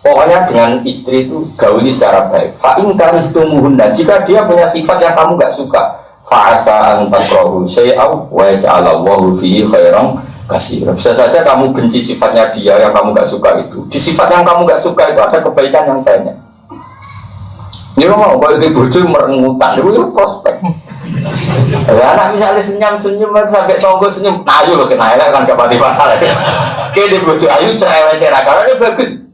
Pokoknya dengan istri itu gauli secara baik. Fa in karihtumuhunna, jika dia punya sifat yang kamu gak suka, fa asa an takrahu syai'aw wa yaj'alallahu fihi khairan katsira. Bisa saja kamu benci sifatnya dia yang kamu gak suka itu. Di sifat yang kamu gak suka itu ada kebaikan yang banyak. Ini mau kalau di bojo merengutan itu prospek. Anak misalnya senyum sampai tonggo senyum, nah ayo loh kena elek kan dapat dipahal. Kayak di bojo ayu cerewet karena bagus.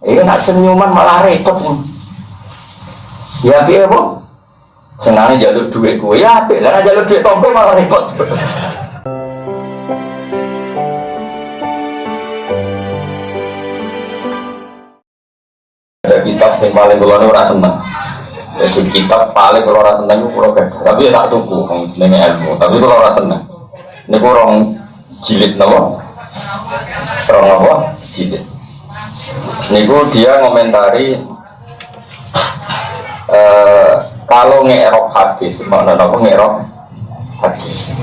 Ini nak senyuman malah repot sih. Ya piye apa? Senangnya jalur duit gue, ya apik lah jalur duit tonggo malah repot. Ada kitab yang paling keluar ora seneng. Itu kitab paling keluar seneng itu kalau gak, tapi tak tuku, ini ilmu. Tapi kalau ora seneng, ini kurang jilid nopo, kurang apa? Jilid. Niku dia ngomentari kalau ngerok hadis, mana apa ngerok hadis.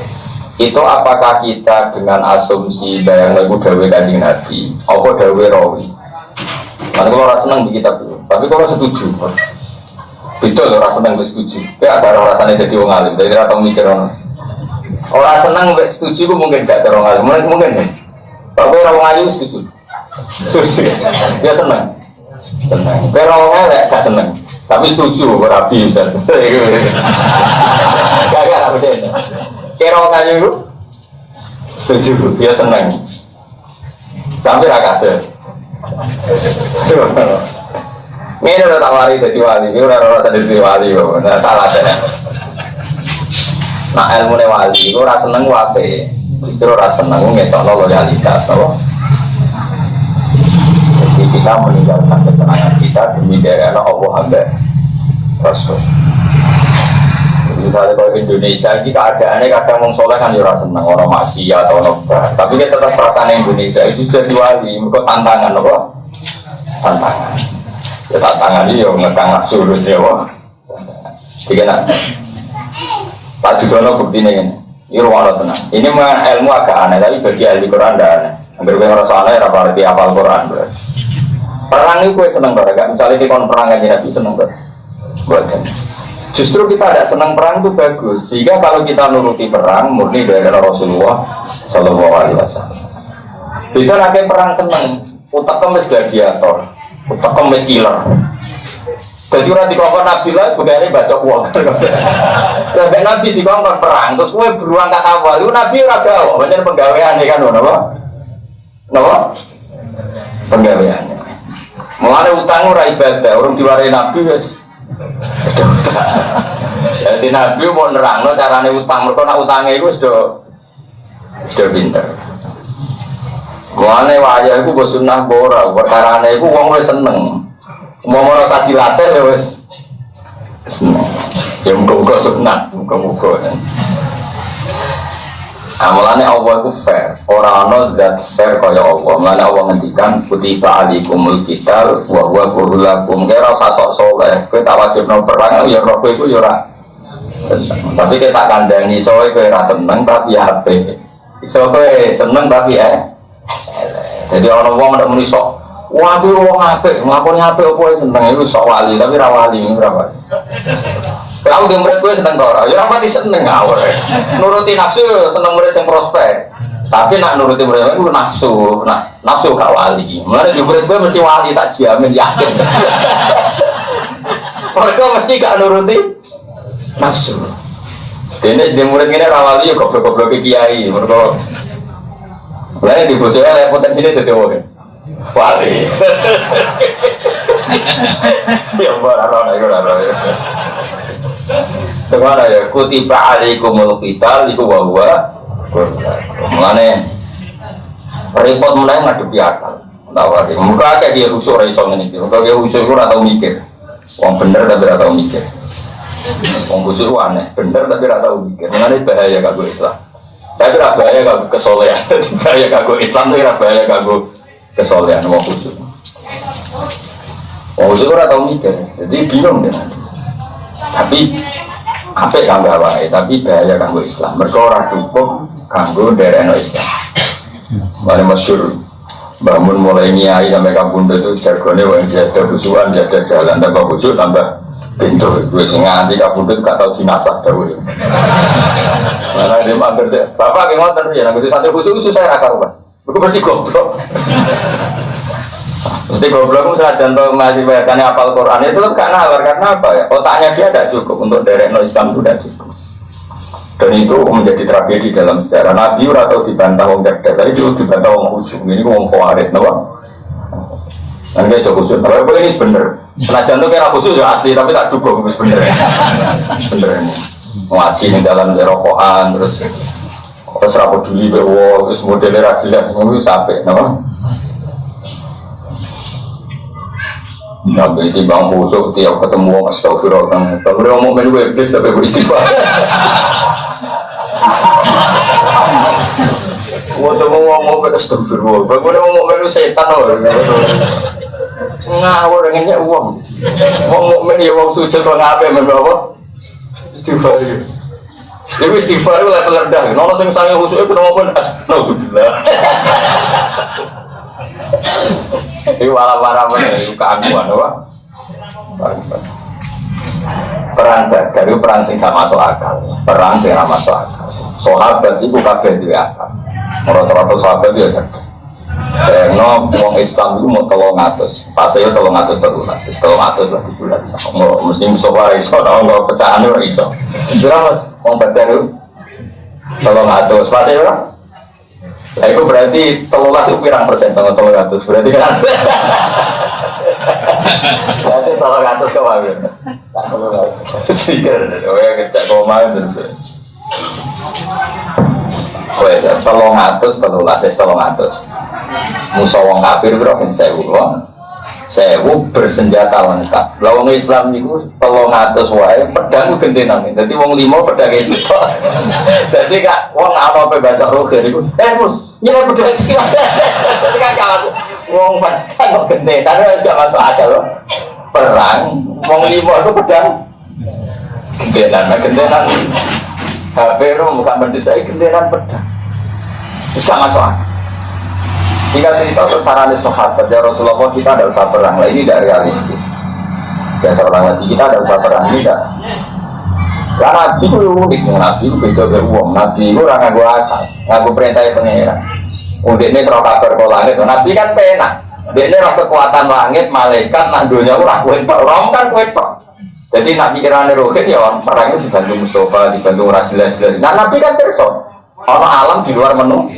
Itu apakah kita dengan asumsi bayang lagu dawe kanjeng Nabi, apa dawe rawi? Karena kalau orang senang di kitab itu, tapi kalau setuju, betul orang senang setuju. Ya ada orang rasanya jadi orang alim, jadi atau mikir orang. Orang senang setuju, mungkin gak ada orang alim, mungkin. Tapi orang alim setuju, dia senang. Pero orang alim gak senang, tapi setuju berapi misalnya. Gak beda. Kira orang alim itu setuju, dia senang. Tapi rakyat. Ini udah tawari jadi wali, ini udah rasa jadi wali, nah salah aja. Nah ilmu wali, itu rasa seneng wape, justru rasa seneng ngetok loyalitas, no? Jadi kita meninggalkan kesenangan kita demi darah Allah hamba Rasul. Misalnya kalau Indonesia ini keadaannya kadang orang soleh kan ya rasa seneng, orang maksiat atau orang berat. Tapi kita tetap perasaan Indonesia itu sudah diwali, mereka tantangan apa? Tantangan. Ya tantangan ini yang ngekang nafsu dulu ya, wah. Jadi nak tak judono bukti ini ruang tenang. Ini memang ilmu agak aneh, tapi bagi ahli Quran tidak aneh. Hampir orang soleh ya berarti hafal Quran. Perang itu gue seneng banget, misalnya kita perang aja Nabi seneng banget. Buatkan. Justru kita ada senang perang itu bagus, sehingga kalau kita nuruti perang murni dari Rasulullah Sallallahu Alaihi Wasallam. Kita nak perang senang, utak kemis gladiator, utak kemis killer. Jadi orang di kelompok Nabi lah, begini baca uang. Sampai Nabi di kelompok perang, terus gue beruang kata awal, itu Nabi raga, banyak penggawaian kan, apa? Penggawaian. Mulanya utang ora ibadah, orang diwarai Nabi guys. Jadi Nabi mau nerangno carane utang, mereka nak utangnya itu sudah pinter. Mulane wajah itu bersunnah bora, perkarane itu wong wis seneng. Mau merasa dilatih ya wis seneng. Ya muga-muga sunat, muga-muga. Amalane Allah itu fair, orang zat fair kaya Allah. Mulane Allah ngendikan kutiba alikumul qital wa huwa kurhul lakum. Kira usah sok soleh, kowe tak wajibno perang ya roh kowe iku ya ora seneng. Tapi kita tak kandhani soe kowe ora seneng tapi apik. Iso kowe seneng tapi jadi ana wong nek muni sok, wah kuwi wong apik, nglakoni apik opo seneng iku sok wali tapi ra wali. Aku di murid gue seneng orang, ya rapati seneng awal. Nuruti nafsu seneng murid yang prospek. Tapi nak nuruti murid gue nafsu, nafsu gak wali. Mulai di murid gue mesti wali tak jamin yakin. Mereka mesti gak nuruti nafsu. Dene di murid ini rawali ya goblok-goblok kiai. Mereka mulai di bocahnya potensi ini jadi orang wali. Ya barang ya. Kemana ya? Kutiba alaikumul qital iku wa huwa mulane repot mulai ngadepi akal. Tawari. Muka akeh dia rusuk ora iso ngene iki. Muka dia rusuk ora tau mikir. Wong bener tapi ora tau mikir. Wong bujur aneh, bener tapi ora tau mikir. Mulane bahaya kanggo Islam. Tapi ora bahaya kanggo kesolehan. Bahaya kanggo Islam tapi ora bahaya kanggo kesolehan wong bujur. Wong bujur ora tau mikir. Jadi bingung dia. Tapi apik kanggo awake, tapi bahaya kanggo Islam. Mergo ora cukup kanggo dereno Islam. Mane masyhur bangun mulai nyai sampai kampung itu jargonnya wong jadah busukan jadah jalan tambah busuk tambah pintu gue nganti kampung itu gak tau dinasah dahulu mana dia mager deh bapak yang ngotot ya nanti satu busuk susah akar pak aku pasti goblok mesti goblok misalnya contoh masih biasanya hafal Quran itu kan nalar karena apa ya otaknya dia tidak cukup untuk derek no Islam itu tidak cukup dan itu menjadi tragedi dalam sejarah Nabi atau dibantah orang cerdas tadi itu dibantah orang khusyuk ini orang khawarid dan dia jauh khusyuk tapi ini bener senajan itu kira khusyuk ya asli tapi tak dukung bener bener ini ngaji di dalam rokokan terus rapat dulu bahwa terus modelnya rajilah semua itu sampai Nabi itu bang khusyuk tiap ketemu orang astagfirullah kalau dia ngomong menu iblis tapi gue istighfar waktu mau ngomong astagfirullah kalau dia ngomong menu setan ngawur dengannya uang ngomong ya uang sujud kok ngapain menu apa istighfar itu istighfar itu level rendah nono yang sangat khusyuk itu ngomong astagfirullah ini wala-wala itu keangkuhan apa? Perang dari perang sing gak masuk akal perang sing gak masuk akal sahabat itu kabeh duwe akal rata-rata sahabat dia cerdas karena wong Islam itu mau 300 pas saya 313 lah di bulan mesti musuh iso ora pecahan ora iso kira wong Badar itu 300 pas saya nah itu berarti 13 itu pirang persen sama 300 berarti kan berarti 300 kemarin sikir ya ngecek koma terus 300 musuh wong kafir berapa 1000 bersenjata lengkap lah wong Islam itu 300 wae pedang gentenan jadi wong 5 pedang itu jadi kak wong apa baca roger itu mus nyelip pedang jadi kan kawan wong pedang gentenan itu gak masuk akal loh perang wong 5 itu pedang gentenan HP itu bukan mendesai gentenan pedang terus gak masuk akal jika cerita untuk sarana sahabat ya Rasulullah kita ada usah perang lah ini tidak realistis ya seorang lagi kita ada usah perang ini tidak karena Nabi itu unik Nabi itu beda dari uang Nabi itu orang ngaku akal ngaku perintahnya pengeran udah ini serah kabar ke langit Nabi kan penak dia ini roh kekuatan langit malaikat nak dunia orang kuat orang kan kuat jadi Nabi kiranya rohit ya perang itu dibantu Mustafa dibantu orang jelas-jelas nah Nabi kan person orang alam di luar menu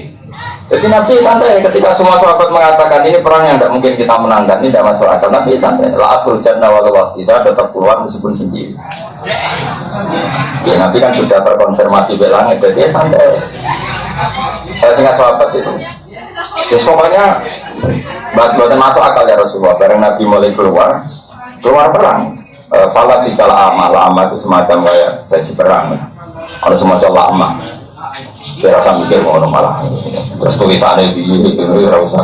jadi Nabi santai ketika semua sahabat mengatakan ini perang yang tidak mungkin kita menangkan ini tidak masuk akal Nabi santai la akhul jannah walau waktu saya tetap keluar meskipun sendiri ya Nabi kan sudah terkonfirmasi di langit jadi santai singkat sahabat itu ya pokoknya buatan masuk akal ya Rasulullah bareng Nabi mulai keluar perang falah bisa lama itu semacam kayak baju perang ada semacam lama saya rasa mikir mau malah terus tulisannya di rasa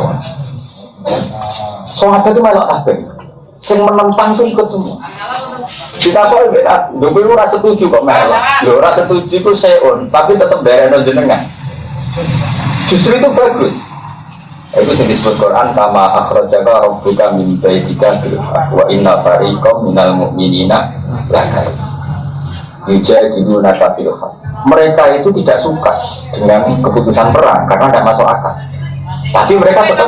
sahabat itu malah apa yang menentang itu ikut semua kita apa beda dulu rasa setuju kok malah rasa setuju itu seon tapi tetap daerah jenengan justru itu bagus itu yang disebut Quran kama akhrajaka rabbuka min baitika bil haqq wa inna fariqam minal mu'minina lakar yujadiluna fil haqq mereka itu tidak suka dengan keputusan perang karena tidak masuk akal tapi mereka tetap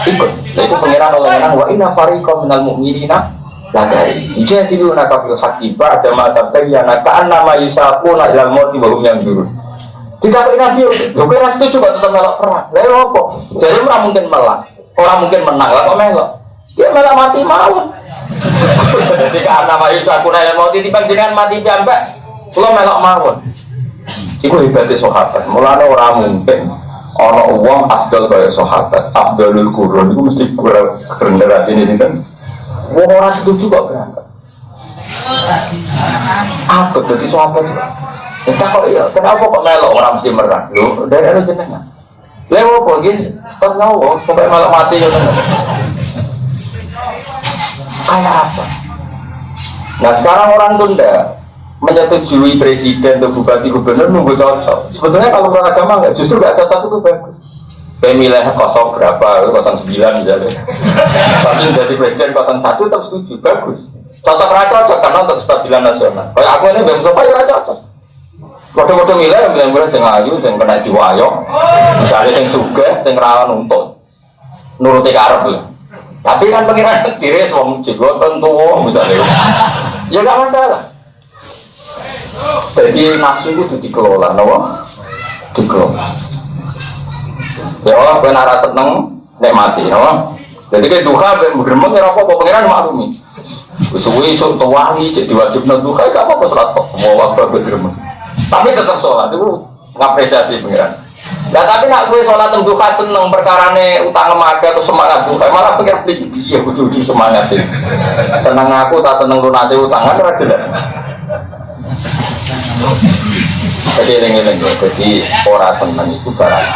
ikut itu pengiran oleh wa inna fariqam minal mu'minina lakari yujadiluna fil haqq ba'da ma tabayyana ka'annama yusaquna ilal mauti wa hum yanzurun ditakuti Nabi lho kira setuju kok tetap melok perang lha opo jadi ora mungkin menang lah kok melok dia malah mati mawon ketika ka'annama yusaquna ilal mauti timbang jenengan mati piyambak kula melok mawon iku hebate sahabat mulane ora mungkin ana wong afdal kaya sahabat afdalul qurun iku mesti generasi ini sinten wong ora setuju kok berangkat apa dadi sahabat ya kok iya kenapa kok melok ora mesti merah lho dari anu jenengan lha opo iki stop nyawa sampai melok mati yo kayak apa nah sekarang orang tunda menyetujui presiden atau bupati gubernur nunggu cocok sebetulnya kalau beragama enggak justru enggak cocok itu bagus Pemilihan kosong berapa? 09 misalnya. Tapi jadi presiden 01 tetap setuju, bagus. Cocok raja cocok karena untuk kestabilan nasional. Kayak aku ini Bang Mustafa ya cocok. Kode-kode milih yang bilang sing ayu, sing kena diwayok. Misalnya sing sugih, sing rawan untuk nuruti karep ya. Tapi kan pengiran diri wong jenggoten tuwa misalnya. Ya enggak masalah. Jadi nafsu itu dikelola, napa? Dikelola. Ya Allah, ben ora seneng nek mati, no? Jadi ke duha ben gremeng ora apa-apa pengiran maklumi. Wis suwi sok tuwangi cek diwajibna duha gak apa-apa salat kok. Mau apa gremeng. Tapi tetap salat itu ngapresiasi pengiran. Lah tapi nak kowe salat duha seneng perkarane utang lemage atau semangat duha malah pikir piye kudu semangat iki. Seneng aku tak seneng lunase utangan ora jelas. Jadi ini jadi orang senang itu barang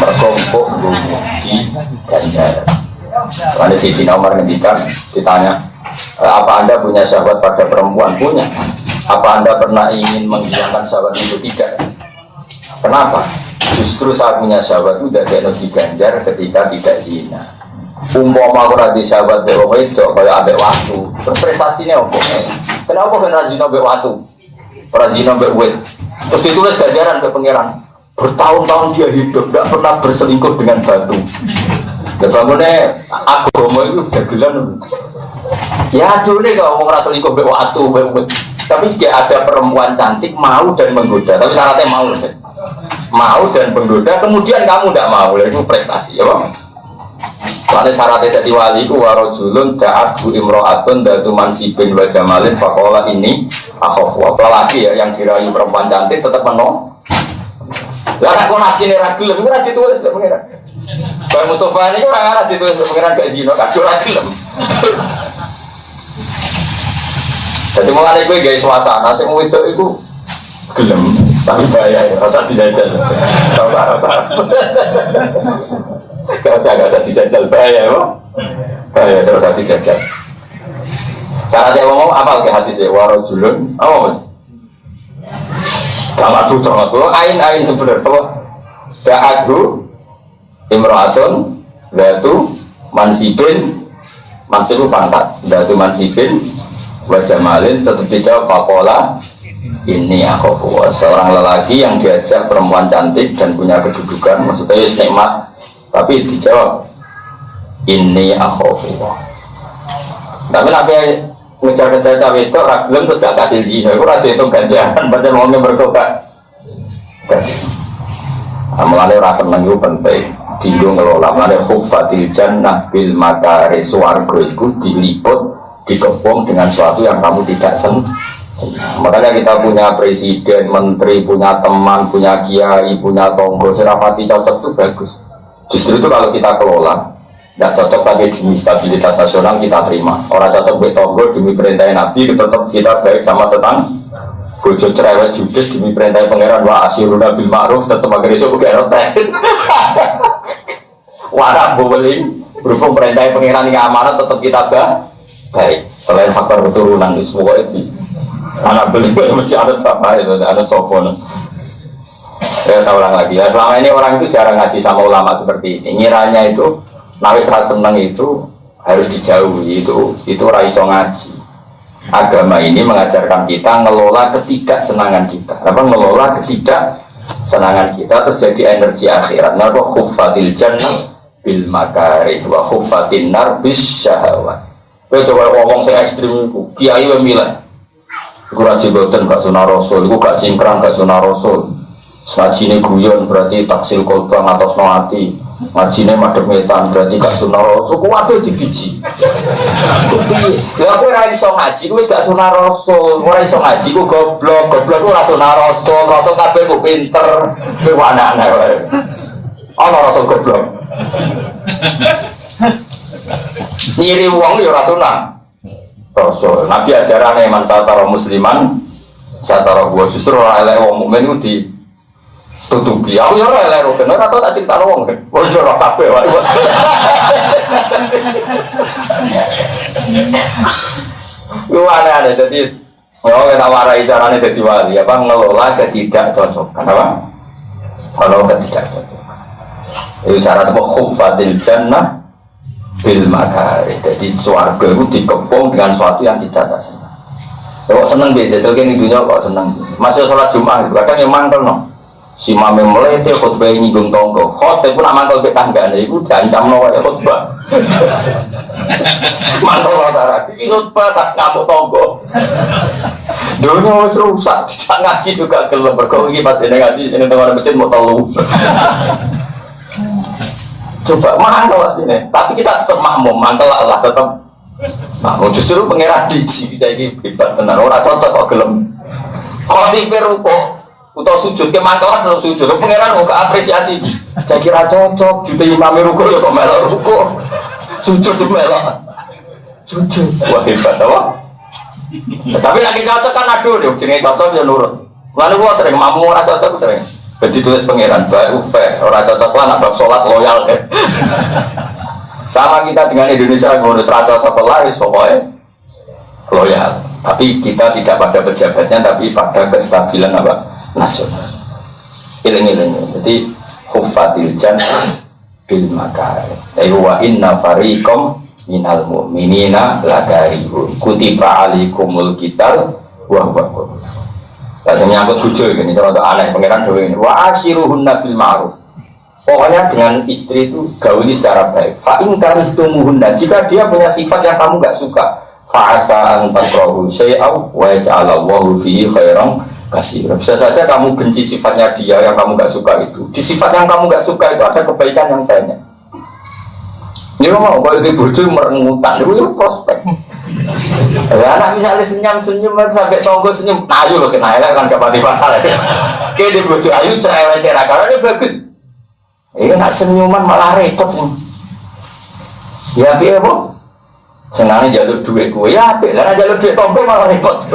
mergompok menguji ganjaran. Karena Sayyidina Umar ngendikan ditanya, apa anda punya sahabat pada perempuan? Punya. Apa anda pernah ingin menghilangkan sahabat itu? Tidak. Kenapa? Justru saya punya sahabat itu tidak diganjar ketika tidak zina. Umpama aku radi sahabat bewong itu kayak ambek waktu. Prestasinya apa? Kenapa kena zina ambek waktu? Para zina ambek wet. Terus ditulis ganjaran ke pangeran. Bertahun-tahun dia hidup, tidak pernah berselingkuh dengan batu. Ya bangunnya agama itu udah gelan. Ya dulu nih kalau mau ngerasa selingkuh waktu, tapi dia ada perempuan cantik mau dan menggoda. Tapi syaratnya mau dan menggoda. Kemudian kamu tidak mau, itu prestasi, ya bang. Karena syaratnya jadi wali ku warojulun ja'adhu imro'atun datu mansibin wa jamalin fakola ini akhofu. Apalagi ya yang dirayu perempuan cantik tetap menolak. Lah aku nasi ini ragilem, itu rajin tulis ke pengiran. Bang Mustafa ini orang arah ditulis ke pengiran gak zino, kacau ragilem. Jadi mengenai gue gaya suasana, saya mau itu gelem, tapi bahaya ya, rasa dijajal. Tahu tak rasa? Gak usah dijajal, bahaya ya, bahaya, rasa dijajal. Syaratnya ngomong apa ke hati saya, warojulun, oh jangan tuh, ain sebenarnya apa? Ja'adhu imro'atun datu mansibin mansibu pangkat datu mansibin wajamalin tetap dijawab fakola ini akhofu. Seorang lelaki yang diajak perempuan cantik dan punya kedudukan maksudnya yus nikmat tapi dijawab ini akhofu. Tapi nabi ngejar-ngejar cawe itu ragilem terus gak kasih zina itu rada itu ganjaran padahal maunya berkokak. Mulanya rasa seneng itu penting dinggo ngelola mulanya khuffatil jannah bil makari suarga itu diliput dikepung dengan sesuatu yang kamu tidak senang. Makanya kita punya presiden, menteri, punya teman, punya kiai, punya tonggo serapati cocok itu bagus. Justru itu kalau kita kelola tidak cocok tapi demi stabilitas nasional kita terima. Orang cocok betonggo demi perintah Nabi tetap kita baik sama tetangga. Bojo cerewet judes demi perintah pangeran wa asyiruna bil ma'ruf tetap agar iso uga rotek. Warak boweling berhubung perintah pangeran yang amanat tetap kita baik. Selain faktor keturunan di semua itu anak beliau mesti ada bapak itu ada sopon. Saya ulang lagi ya, selama ini orang itu jarang ngaji sama ulama seperti ini. Ngiranya itu nawis rasa seneng itu harus dijauhi, itu raiso ngaji. Agama ini mengajarkan kita ngelola ketidaksenangan kita. Apa ngelola ketidaksenangan kita terus jadi energi akhirat. Napa khuffatil jannah bil makarih wa khuffatin nar bis syahawat. Kowe coba ngomong sing ekstrem iku, kiai wae milih. Iku ra jeboten gak sunah rasul, iku gak cingkrang gak sunah rasul. Sajine guyon berarti taksil kolbang atas noati. Ngajine madhep ngetan berarti gak sunah rasul. Kuwate dibiji. Lha kowe ora iso ngaji, kowe wis gak sunah rasul. Ora iso ngaji ku goblok ora sunah rasul. Rasul kabeh ku pinter. Kowe aneh-aneh wae. Ana rasul goblok. Nyiri wong ya ora sunah rasul. Nabi ajarane man satara musliman satara gua justru ora elek wong mukmin ku tutupi. Aku ya ora elek roken ora tau tak critakno wong. Wis ora kabeh wae. Lu aneh-aneh dadi kita warai carane dadi wali apa ngelola ketidakcocokan apa? Kalau ketidakcocokan. Itu syarat apa? Khuffatil jannah bil makari. Jadi swarga itu dikepung dengan sesuatu yang tidak senang. Kok seneng beda, jadi ini dunia kok seneng. Masih sholat Jumat, kadang yang mangkel no. Si mame mulai itu khutbah nyinggung tonggo. Khutbah pun mangkel ke tangga nih, itu diancam no ya khutbah. Mangkel lara, ini khutbah tak ngamuk tonggo. Dunia harus rusak, bisa ngaji juga gelap. Berkau ini pas dia ngaji, ini tengah masjid mau tahu. Coba mangkel lah sini, tapi kita tetap makmum, mangkel Allah tetap. Makmum justru pengeran diji, jadi hebat benar. Orang cocok kok gelap. Kalau tipe ruko. Atau sujud ke mangkelan atau sujud pengeran kok apresiasi saya kira cocok juta imam ruko ya kok melok ruko sujud melok sujud wah hebat apa tapi lagi cocok kan aduh deh jenenge cocok ya nurut lalu gua sering mamu ora cocok sering jadi tulis pengeran baru fair ora cocok lah nak bab salat loyal kan sama kita dengan Indonesia ngurus ora cocok lah pokoknya loyal tapi kita tidak pada pejabatnya tapi pada kestabilan apa nasional. Iling-iling. Jadi khuffatil jannah bil makari. Wa inna fariqam minal mu'minina lakarihun. Kutiba alaikumul qital wa huwa. Saya menyangkut bujur ini cara aneh pangeran dhewe ini. Wa ashiruhunna bil ma'ruf. Pokoknya dengan istri itu gauli secara baik. Fa in karihtumuhunna, jika dia punya sifat yang kamu enggak suka, fa asa an takrahu syai'aw wa ja'alallahu fihi khairan kasih. Bisa saja kamu benci sifatnya dia yang kamu gak suka itu. Di sifat yang kamu gak suka itu ada kebaikan yang banyak. Ini mau kalau di bojo merengutan itu prospek. Anak misalnya senyum sampai tonggo senyum, nah ayo loh kena kan kapati mahal. Kayak di bojo ayu cerewet karena bagus. Ini nak senyuman malah repot sih. Ya biar apa? Senangnya jalur duit gue ya, karena jalur duit tonggo malah repot.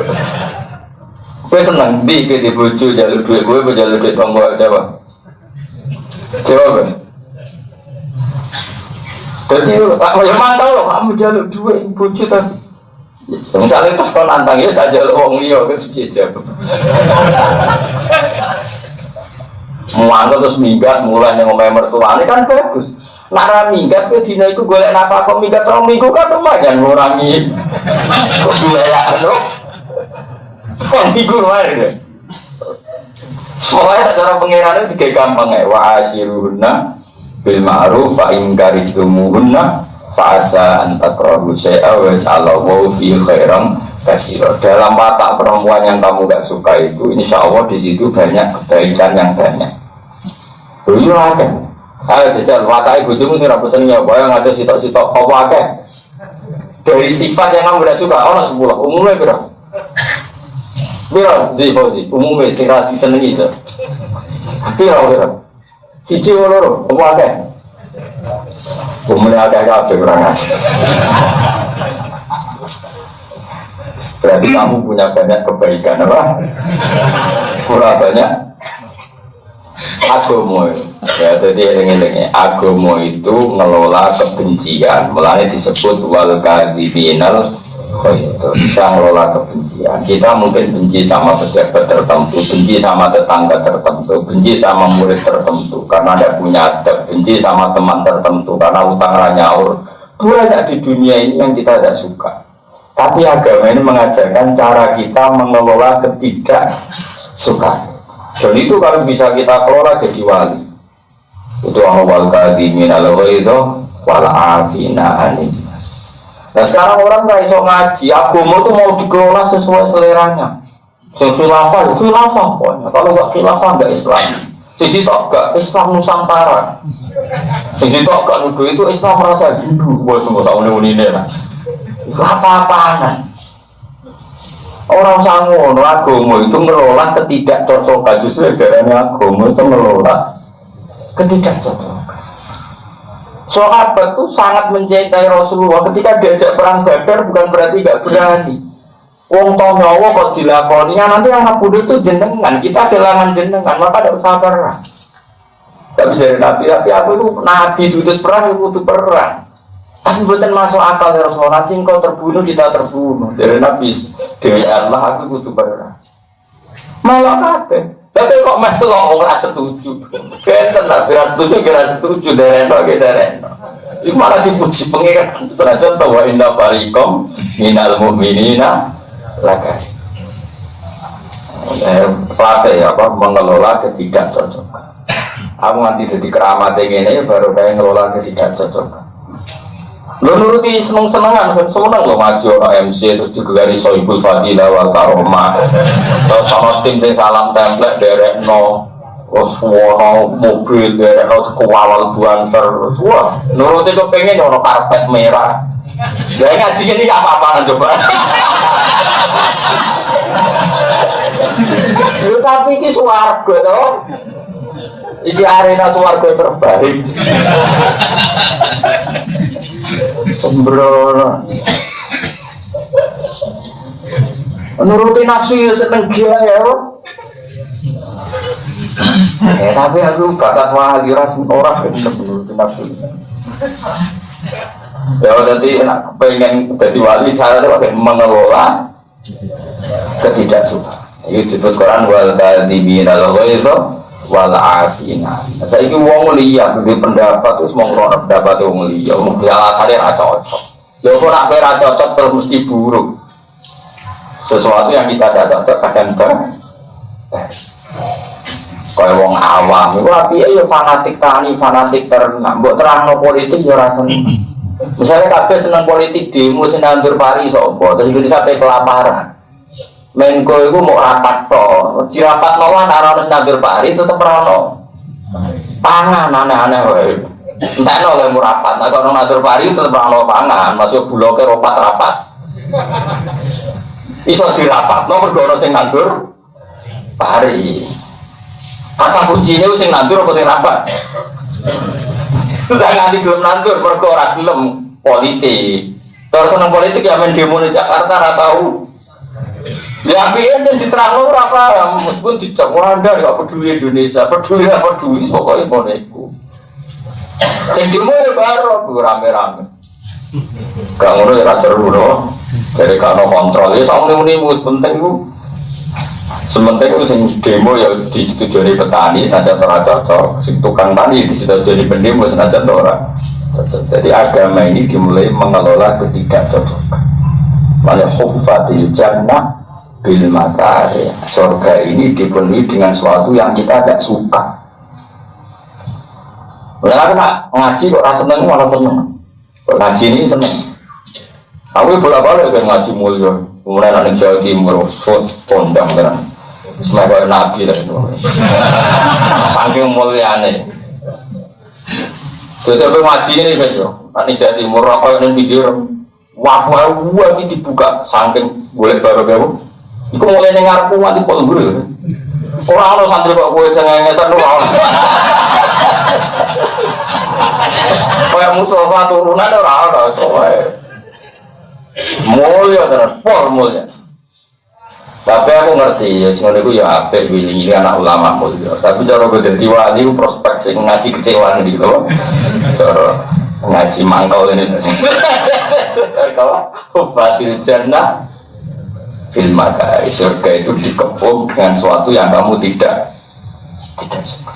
Gue seneng di bojo jalur duit gue, jalur duit tonggo coba. Coba. Jadi ya mantap loh kamu jalur duit bojo tadi. Misalnya terus kau nantang ya tak jalur uang liya kan sejam. Mantap terus minggat mulai ngomel mertua ini kan bagus. Nara minggat ke dina itu golek nafkah kok minggat selama minggu kan lumayan ngurangi. Kok duwean loh. Minggu lumayan deh. Soalnya tak cara pengirannya juga gampang ya. Wa asyiruhunna bil ma'ruf fa in karihtumuhunna fa asa an takrahu syai'a wa ja'alallahu fi khairan katsira. Dalam watak perempuan yang kamu gak suka itu, insyaallah di situ banyak kebaikan yang banyak. Dulu akeh. Ayo jajal watake bojomu sing ra bosen ya, bae ngaco sitok-sitok apa akeh. Dari sifat yang kamu gak suka ono 10. Umumnya piro? Piro Fauzi, umumnya sing ra disenengi to. Piro? Siji loro, apa akeh? Umumnya akeh kabeh kurang ajar. Berarti kamu punya banyak kebaikan apa? Kurang banyak agama ya, jadi eling-elingnya agama itu ngelola kebencian, mulanya disebut wal kadhibinal itu bisa ngelola kebencian. Kita mungkin benci sama pejabat tertentu, benci sama tetangga tertentu, benci sama murid tertentu karena ada punya adab, benci sama teman tertentu karena utang ranyaur. Banyak di dunia ini yang kita tidak suka. Tapi agama ini mengajarkan cara kita mengelola ketidaksukaan. Dan itu kalau bisa kita kelola jadi wali. Itu awal kadhimin al-ghaidha wal afina 'anil nas. Nah sekarang orang nggak iso ngaji, agama itu mau dikelola sesuai seleranya. Khilafah pokoknya. Kalau nggak khilafah nggak Islam. Sisi tok gak Islam Nusantara. Sisi tok gak nuduh itu Islam merasa Hindu. Boleh semua sama ini lah. Itu apa-apaan? Orang sanggup agama itu ngelola ketidakcocokan, justru ajarannya agama itu ngelola ketidakcocokan. Sahabat itu sangat mencintai Rasulullah, ketika diajak perang Badar bukan berarti gak berani. Wong tau nyawa kok dilakoni, nanti yang ngabunuh itu jenengan, kita kehilangan jenengan, maka tidak usah perang. Tapi jadi Nabi, tapi aku itu Nabi diutus perang, aku butuh perang. Tapi bukan masuk akal ya Rasulullah, nanti engkau terbunuh, kita terbunuh. Dari Nabi, Dewi Allah, aku butuh perang. Malah kate, Tapi kok meh telok ora setuju. Kenten lah ora setuju dereno ge dereno. Iku malah dipuji pengiran. Senajan to wa inna fariqom minal mu'minina laka. Pakai apa mengelola ketidakcocokan. Aku nanti jadi keramat ngene baru kayak ngelola ketidakcocokan. Lo nuruti seneng-senengan, seneng lo maju orang MC terus digelari Sohibul Fadilah wal Karomah. Terus sama tim sing salam template derek no, terus wono mobil derek no kewawal buanser. Wah, nuruti kepengen ono karpet merah. Jadi ngaji ini gak apa-apaan coba. Tapi ini swarga toh. Ini arena swarga terbaik. Sembrono. Nuruti nafsu ya seneng gila ya. Tapi aku bakat wali orang gendem nuruti nafsu. Ya jadi pengen jadi wali syaratnya pakai mengelola ketidaksukaan. Itu disebut Quran wal kadhimin al-ghaidha wal afina. Saiki wong liya duwe pendapat terus mau ngono pendapat wong liya, wong alasane ra cocok. Ya kok nek ra cocok terus mesti buruk. Sesuatu yang kita tidak cocok kadang kaya wong awam iku apike ya fanatik tani, fanatik ternak. Mbok terangno politik ya ora seneng. Misalnya kabeh seneng politik demo sing nandur pari sapa, terus Indonesia sampai kelaparan. Menko itu mau rapat toh, dirapat nolak naruh nandur pari tetap rono pangan aneh-aneh wae. Entah nolak mau rapat, nah kalau nandur pari tetap rono pangan, masuk bulog ke rapat. Iso dirapat, nomor dua sing nandur pari. Kata kuncinya sing nandur apa sing rapat? Sudah nganti belum nandur, mergo ora gelem politik. Kalau seneng politik ya main demo di Jakarta ora tahu. Ya apian dan diterang ora paham, meskipun dicap Anda enggak peduli Indonesia, peduli pokoknya boneku. Sing demo ya baru rame-rame. Gak ngono ya seru loh. Jadi kalau kontrol ya sama muni penting ku. Sementara itu sing demo ya disetujui petani saja ora cocok, sing tukang tani disetujui pendemo saja ora. Jadi agama ini dimulai mengelola ketidakcocokan. Mana khuffatil jannah bil makari. Surga ini dipenuhi dengan sesuatu yang kita tidak suka. Karena nak ngaji kok rasa seneng malah seneng. Kok ngaji ini seneng. Aku bolak-balik kan ngaji mulia. Kemudian anak Jawa Timur, pondang kan. Semoga Nabi lah itu. Saking muliane. Jadi apa ngaji ini kan yo. Anak Jawa Timur apa yang mikir. Wah ini dibuka saking boleh baru kamu. Iku mulai ngarepku mati pol dulu. Ora ono santri kok kowe cengengesan ora ono. Kayak Mustafa turunan ora ono soe. Mulya tenan, pol mulya. Tapi aku ngerti ya sing niku ya apik wiling iki anak ulama mulya. Tapi cara gue dadi wali prospek sing ngaji kecewaan iki lho. Cara ngaji mangkal ini. Kalau fatil jannah fil makari, surga itu dikepung dengan sesuatu yang kamu tidak suka.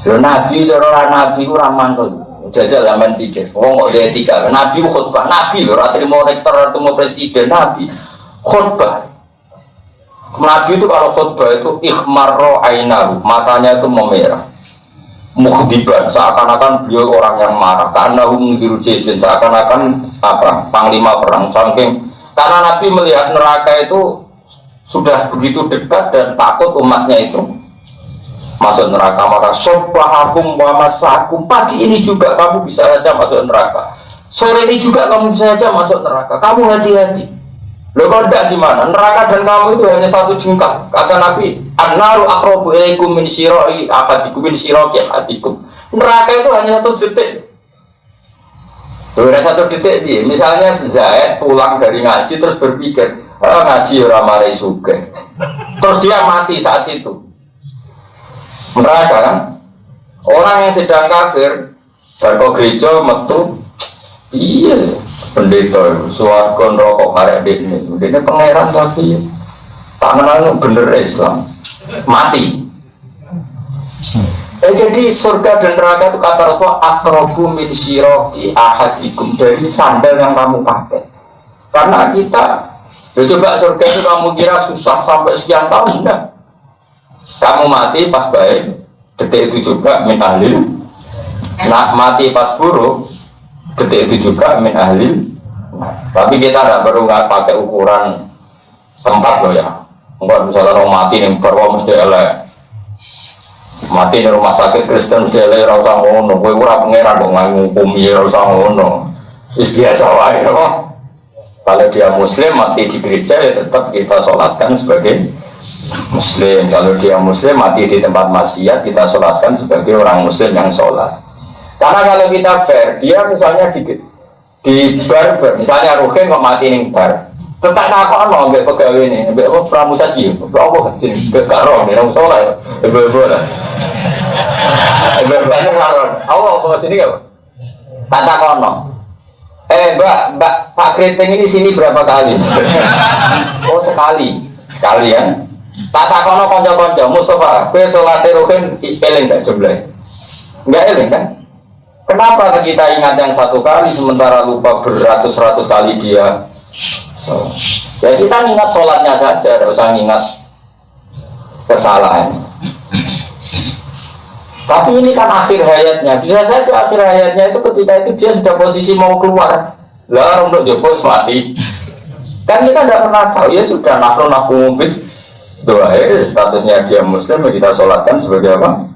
Lo nabi, orang nabi itu ramangkel, jajal zaman pikir. Oh nggak ada etika. Nabi khutbah, nabi lo, terima rektor, terima presiden, nabi khutbah. Nabi itu kalau khutbah itu ikhmarro ainahu, matanya itu memerah. Mukhdiban, seakan-akan beliau orang yang marah. Karena mengiru jesin, seakan-akan apa? Panglima perang, saking. Karena Nabi melihat neraka itu sudah begitu dekat dan takut umatnya itu masuk neraka. Maka sobahakum wa masakum, pagi ini juga kamu bisa saja masuk neraka, sore ini juga kamu bisa saja masuk neraka. Kamu hati-hati. Loh kalau tidak gimana? Neraka dan kamu itu hanya satu jengkal. Kata Nabi, an-naru aqrabu ilaikum min syira'i abadikum min syiraqi hatikum. Neraka itu hanya satu detik. Ada satu detik dia, misalnya Zaid pulang dari ngaji terus berpikir, ngaji ora marai sugih. Terus dia mati saat itu. Neraka kan? Orang yang sedang kafir, barco gereja metu, iya pendeta swarga neraka karek dekne. Dekne pangeran tapi tak menang bener Islam. mati. Jadi surga dan neraka itu kata Rasulullah aqrabu min syiraki ahadikum, dari sandal yang kamu pakai. Karena kita coba surga itu kamu kira susah sampai sekian tahun, enggak. Kamu mati pas baik, detik itu juga min ahlil. Nah, mati pas buruk, detik itu juga min ahlil. Nah, tapi kita tidak perlu nggak pakai ukuran tempat loh ya. Enggak, misalnya orang mati yang baru mesti elek, mati di rumah sakit Kristen mesti elek, rasa ngono. Gue ora pangeran kok ngukumi rasa ngono. Wis biasa wae loh. Kalau dia muslim mati di gereja ya tetap kita sholatkan sebagai muslim. Kalau dia muslim mati di tempat maksiat kita sholatkan sebagai orang muslim yang sholat. Karena kalau kita fair, dia misalnya di bar, misalnya Ruhin kok mati ning bar, tetap takok ono mbek pegawai ini, mbek apa pramusaji, mbek apa jeneng karo nek wong saleh, ibu-ibu lah. Ibu-ibu karo. Apa jenenge apa? Tak takono. Mbak, Pak Kriting ini sini berapa kali? Oh sekali ya. Tak takono kanca-kanca, Mustafa, kowe salate Ruhin eling gak jumlahe? Enggak eling kan? Kenapa kita ingat yang satu kali sementara lupa beratus-ratus kali dia? Ya kita ingat sholatnya saja, tidak usah ingat kesalahan. Tapi ini kan akhir hayatnya. Bisa saja akhir hayatnya itu ketika itu dia sudah posisi mau keluar. Lah untuk Joko mati. Kan kita tidak pernah tahu. Ya sudah nafsu mobil doa. Statusnya dia muslim, kita sholatkan sebagai apa?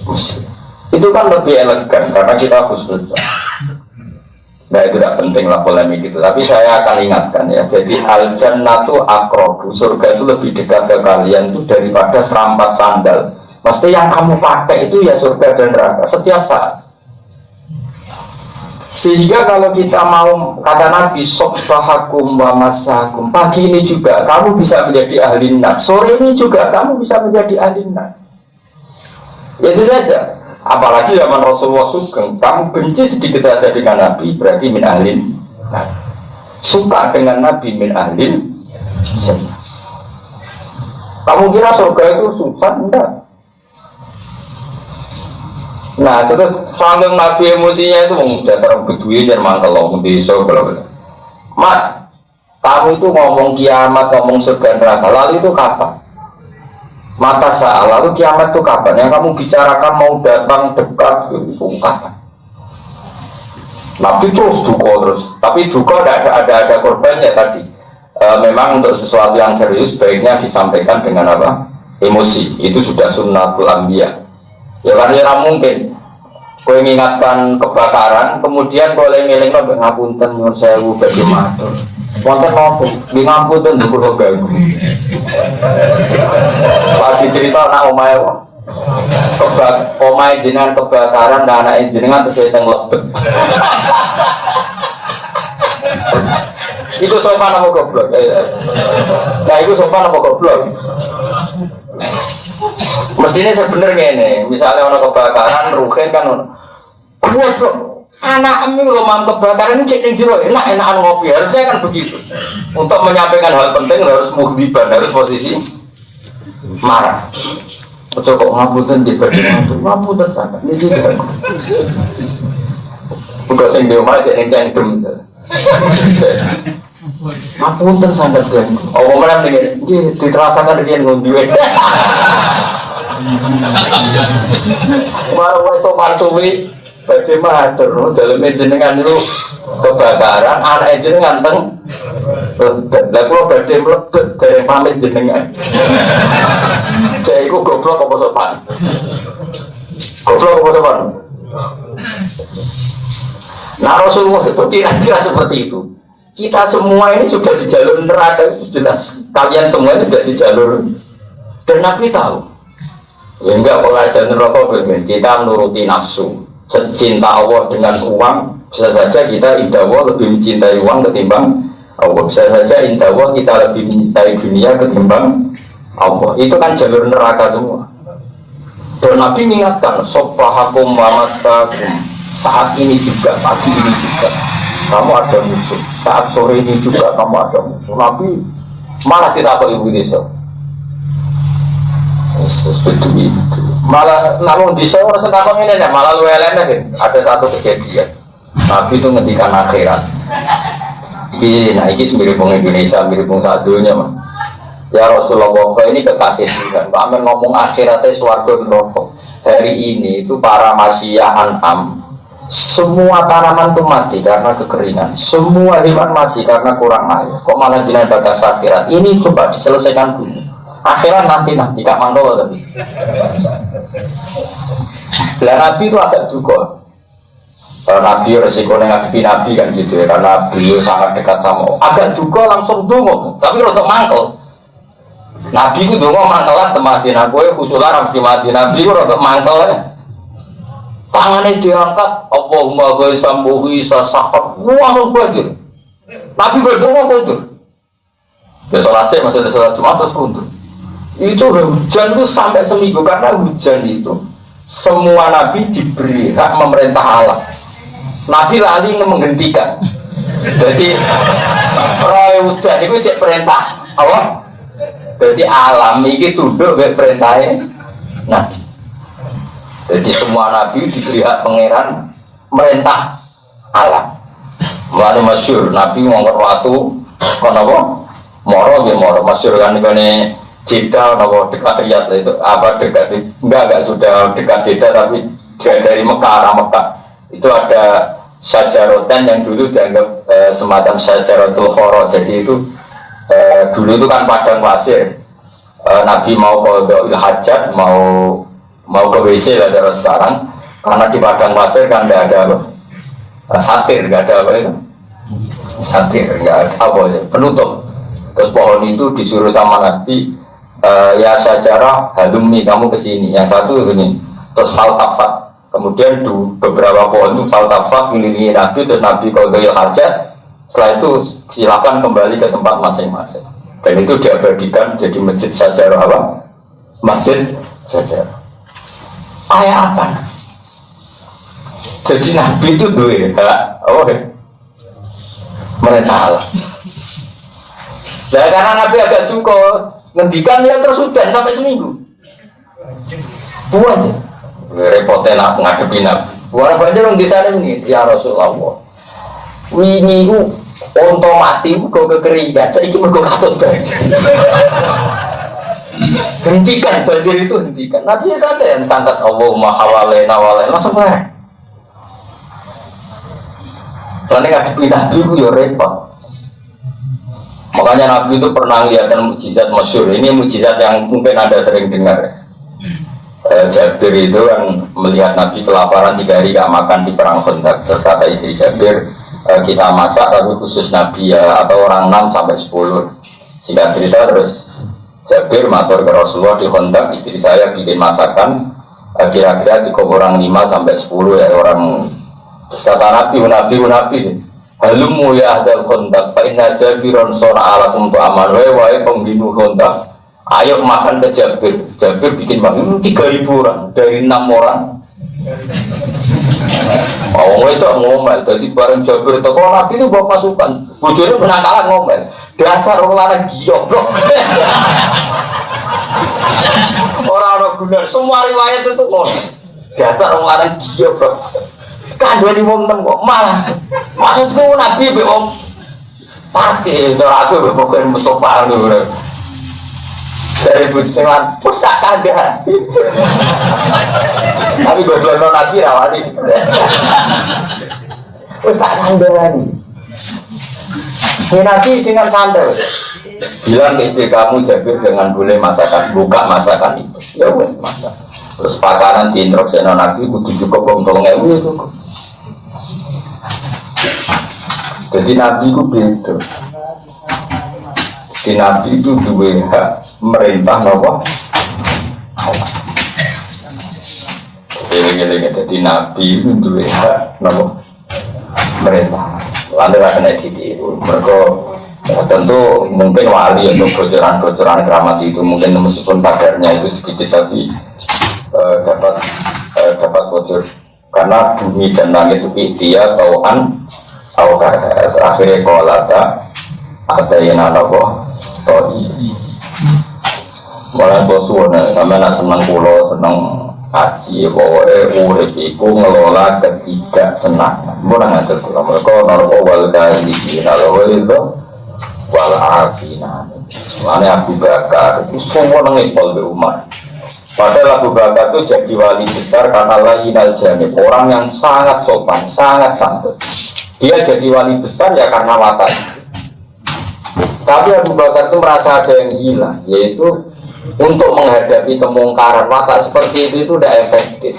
Muslim. Itu kan lebih elegan karena kita khusus. Nah itu tidak penting lah polemik itu. Tapi saya akan ingatkan ya. Jadi al-jannatu aqrabu, surga itu lebih dekat ke kalian itu daripada serampat sandal. Mesti yang kamu pakai itu ya surga dan neraka setiap saat. Sehingga kalau kita mau kata Nabi sobbahakum wa masakum, pagi ini juga kamu bisa menjadi ahli nar, sore ini juga kamu bisa menjadi ahli nar. Itu saja. Apalagi zaman Rasulullah Sugeng, kamu benci sedikit saja dengan Nabi, berarti min ahlin. Nah, suka dengan Nabi min ahlin. Kamu kira surga itu susah? Enggak. Nah, terus sambil Nabi emosinya itu dasar beduin dan mangkel di surga. Mat, kamu itu ngomong kiamat, ngomong surga neraka, lalu itu kapan? Mata saat lalu kiamat itu kapan? Yang kamu bicarakan mau datang dekat itu kapan? Nabi terus duka terus, tapi duka ada korbannya tadi. Memang untuk sesuatu yang serius baiknya disampaikan dengan apa? Emosi. Itu sudah sunnatul anbiya. Ya kan ya mungkin. Kau mengingatkan kebakaran, kemudian kau ngeling ngapunten nyuwun sewu badhe matur. Wonten napa? Nggih ngapunten kula ganggu. Lagi cerita anak omahe omahe jenengan kebakaran dan anak jenengan terus teng lebet. Iku sopan apa goblok? Kayak iku sopan apa goblok? Mestinya sebenarnya ini, misalnya orang kebakaran, Ruhin kan goblok. Anakmu kalau mau kebakaran ini cek yang jero, enak-enakan ngopi. Harusnya kan begitu. Untuk menyampaikan hal penting harus muhdiban, harus posisi marah. Coba ngapunten di badan itu, ngapunten sangat. Ini juga. Udah sing dia malah cek yang cendem. Ngapunten sangat kan. Oh mana nih? Diterasakan dia ngundiwe. Walau sopan suwi. Bagaimana terus dalam jenengan itu kebakaran anak jenengan teng kalau badai melebihi dari pamit jenengan jadi aku goblok apa sopan nah Rasulullah itu kira-kira seperti itu. Kita semua ini sudah di jalur neraka itu jelas, kalian semua ini sudah di jalur dan Nabi tahu ya enggak pengajaran neraka kita menuruti nafsu. Cinta Allah dengan uang, bisa saja kita indah Allah lebih mencintai uang ketimbang Allah. Bisa saja indah Allah kita lebih mencintai dunia ketimbang Allah. Itu kan jalur neraka semua. Dan Nabi mengingatkan, sobbahakum wa masakum, saat ini juga, pagi ini juga kamu ada musuh, saat sore ini juga kamu ada musuh. Nabi malah tidak apa ibu desa. Betul itu. Malah namun di seorang sentakong ini malah lu elena ada satu kejadian. Nabi itu ngendikan akhirat. Ini mirip Indonesia, mirip sadunya mah. Ya Rasulullah, kok ini kekasih kan. Pak Amin ngomong akhiratnya swarga neraka. Hari ini itu para masyiyah an'am, semua tanaman itu mati karena kekeringan, semua hewan mati karena kurang air. Kok malah jinak batas akhirat? Ini coba diselesaikan dulu. Akhirat nanti gak mangkol tapi. Lah Nabi itu agak juga. Nabi resikonya ngadepi Nabi kan gitu ya, karena beliau sangat dekat sama. Agak juga langsung dungo, tapi untuk mangkel. Nabi itu dungo mangkelan temati aku ya khusulah ramsi mati. Nabi itu untuk mangkel ya. Tangannya diangkat, Allahumma ghaisambuhi sasakot, langsung banjir. Nabi berdungo kuntur. Ya sholat sih, maksudnya sholat Jumat terus kuntur. Itu hujan itu sampai seminggu, karena hujan itu semua nabi diberi hak memerintah Allah. Nabi lali menghentikan. Jadi roh hujan itu cek perintah Allah. Jadi alam ini tunduk ke perintahnya Nabi. Jadi semua nabi diberi hak pangeran merintah alam. Mulai masyhur Nabi ngomong waktu kono moro ya moro masyhur kan ini Jeddah nopo dekat Riyadh itu apa dekat enggak sudah dekat Jeddah tapi dari Mekah arah Mekah itu ada sajarotan yang dulu dianggap semacam sajaratul khoro. Jadi itu dulu itu kan padang pasir. Nabi mau ke hajat mau ke WC lah dari sekarang karena di padang pasir kan tidak ada satir, nggak ada apa itu satir, nggak ada apa ya penutup. Terus pohon itu disuruh sama Nabi, ya sejarah halumni kamu kesini, yang satu ini, terus faltafat, kemudian beberapa pohon itu faltafat mengelilingi Nabi, terus Nabi kalau doyok hajat, setelah itu silakan kembali ke tempat masing-masing. Dan itu diabadikan jadi masjid sejarah apa? Masjid sejarah. Ayat apa? Jadi Nabi itu dua, merintah Allah. Nah, karena Nabi agak duka, ngendikan ya terus hujan sampai seminggu. Buat aja. Repotnya nak ngadepi Nabi. Buat banyak orang di sana ini, ya Rasulullah. Ini ku onto mati ku kekeringan. Saya ingin mergo katut banjir. Hentikan banjir itu hentikan. Nabi santai tangkat Allahumma hawalaina walaina langsung lah. Soalnya ngadepi Nabi ku ya repot. Makanya Nabi itu pernah melihatkan mukjizat masyhur. Ini mukjizat yang mungkin Anda sering dengar. Jabir itu kan melihat Nabi kelaparan 3 hari gak makan di perang Khandaq. Terus kata istri Jabir, kita masak tapi khusus Nabi ya, atau orang 6 sampai 10. Singkat cerita terus Jabir matur ke Rasulullah di Khandaq, istri saya bikin masakan kira-kira cukup orang 5 sampai 10 ya orang. Terus kata Nabi halumu ya ahdal Khandaq fa inna Jabiran sora alakum tu aman wa pembinu Khandaq. Ayo makan ke Jabir. Jabir bikin makan 3.000 orang dari 6 orang. Itu ngomel. Jadi bareng Jabir itu kalau Nabi itu bawa pasukan bojone penangkalan ngomel. Dasar orang lanang giyoblok. Orang guna semua riwayat itu ngomel. Dasar orang lanang giyoblok. Kandha di wong nem kok malah maksudku Nabi be wong pakai ora aku pokoke Mustofa ngono. Saya butuh sengan pusat kandha. Tapi godhono Nabi rawani. Pusat kandha. Nabi dengan santai. Bilang ke istri kamu Jabir jangan boleh buka masakan itu. Ya wes masak. Terus pakanan di introkseno Nabi kudu cukup untuk ngewu itu. Jadi Nabi itu beda. Di Nabi itu dua hak merintah Allah. Jadi Nabi itu dua hak merintah. Lalu kena ditiru. Mereka tentu mungkin wali untuk bocoran-bocoran keramat itu mungkin meskipun kadarnya itu sedikit tapi dapat bocor karena bumi dan langit itu dia tauan akhirnya kolata ada yang nanobo toi Malah bosuan, sama nak seneng pulau, seneng haji, pokoknya urip iku ngelola ketidaksenangan. Bukan ngatur pulau, mereka naruh wal kali naruh itu wal afina. Soalnya Abu Bakar itu semua nengipol di Umar. Padahal Abu Bakar itu jadi wali besar karena lainal janib, orang yang sangat sopan, sangat santun. Dia jadi wali besar ya karena watak. Tapi Abu Bakar itu merasa ada yang hilang, yaitu untuk menghadapi kemungkaran watak seperti itu tidak efektif.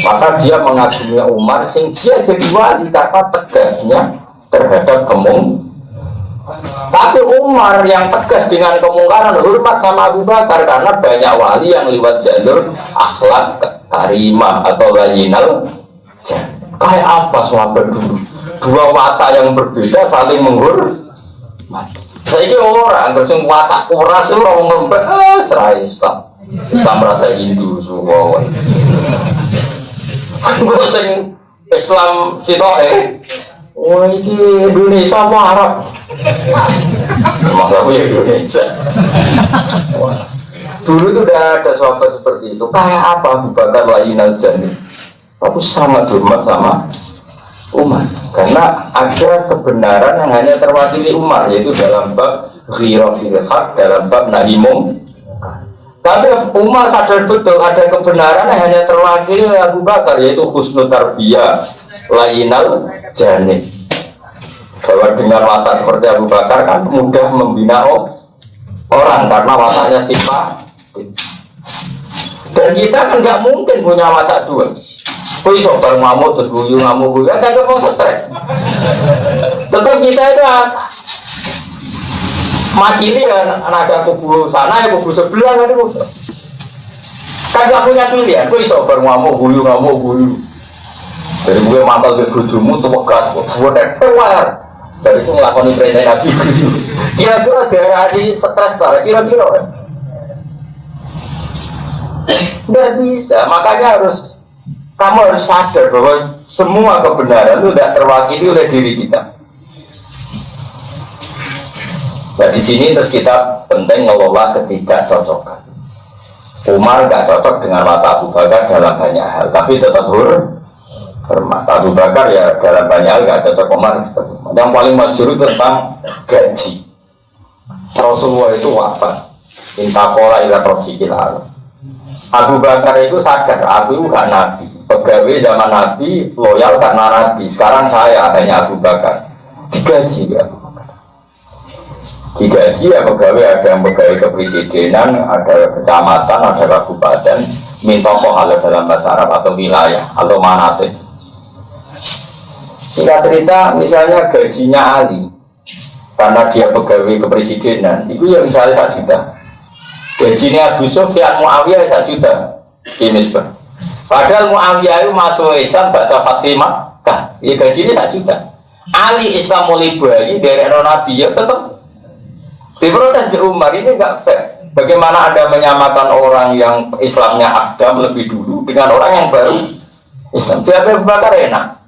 Maka dia mengagumi Umar, sehingga dia jadi wali karena tegasnya terhadap kemungkaran. Tapi Umar yang tegas dengan kemungkaran hormat sama Abu Bakar karena banyak wali yang lewat jalur akhlak karimah atau layinal. Kayak apa sahabat dulu? Dua watak yang berbeda saling menghormati. Saya ini orang terus yang watak kuras itu orang ngembek serai Islam merasa Hindu semua. Terus yang Islam sitoe, wah ini Indonesia apa Arab? Masa aku ya Indonesia. Dulu itu udah ada sahabat seperti itu. Kayak apa Abu Bakar lainal janib? Aku sangat hormat sama Umar karena ada kebenaran yang hanya terwakili Umar, yaitu dalam bab ghira fil haq, dalam bab nahi mungkar. Tapi Umar sadar betul ada kebenaran yang hanya terwakili Abu Bakar, yaitu husnul tarbiyah lainal janib. Bahwa dengan watak seperti Abu Bakar kan mudah membina orang karena wataknya sifat. Dan kita kan nggak mungkin punya watak dua. Kau iso bareng ngamuk terus guyu kan gak mau stres. Tetap kita itu mati ini kan ada kubu sana ya kubu sebelah kan itu. Kan gak punya pilihan. Kau iso bareng ngamuk guyu. Jadi gue mantel ke bujumu tuh pegas, gue keluar. Dari itu ngelakoni perintah Nabi. Kira-kira gara hati stres lah, kira-kira nggak bisa. Makanya kamu harus sadar bahwa semua kebenaran itu tidak terwakili oleh diri kita. Nah di sini terus kita penting ngelola ketidakcocokan. Umar nggak cocok dengan watak Abu Bakar dalam banyak hal, tapi tetap hormat. Abu Bakar ya dalam banyak hal nggak cocok Umar. Yang paling masyhur tentang gaji. Rasulullah itu wafat. Intakola ila rofiqil alam. Abu Bakar itu sadar, aku itu gak nabi. Pegawai zaman nabi loyal karena nabi. Sekarang saya hanya Abu Bakar. Digaji ya. Digaji ya pegawai, ada yang pegawai kepresidenan, ada kecamatan, ada kabupaten. Minta kohal dalam bahasa Arab atau wilayah atau manatih. Singkat cerita, misalnya gajinya Ali karena dia pegawai kepresidenan, itu ya misalnya 1 juta. Gajinya Abu Sufyan Muawiyah 1 juta. Ini sebab. Padahal Muawiyah itu masuk Islam pada Fatimah, ya gajinya 1 juta. Ali Islam mulai bayi dari Nabi ya tetap diprotes di Umar, ini enggak fair. Bagaimana Anda menyamakan orang yang Islamnya Adam lebih dulu dengan orang yang baru Islam? Siapa Abu Bakar enak?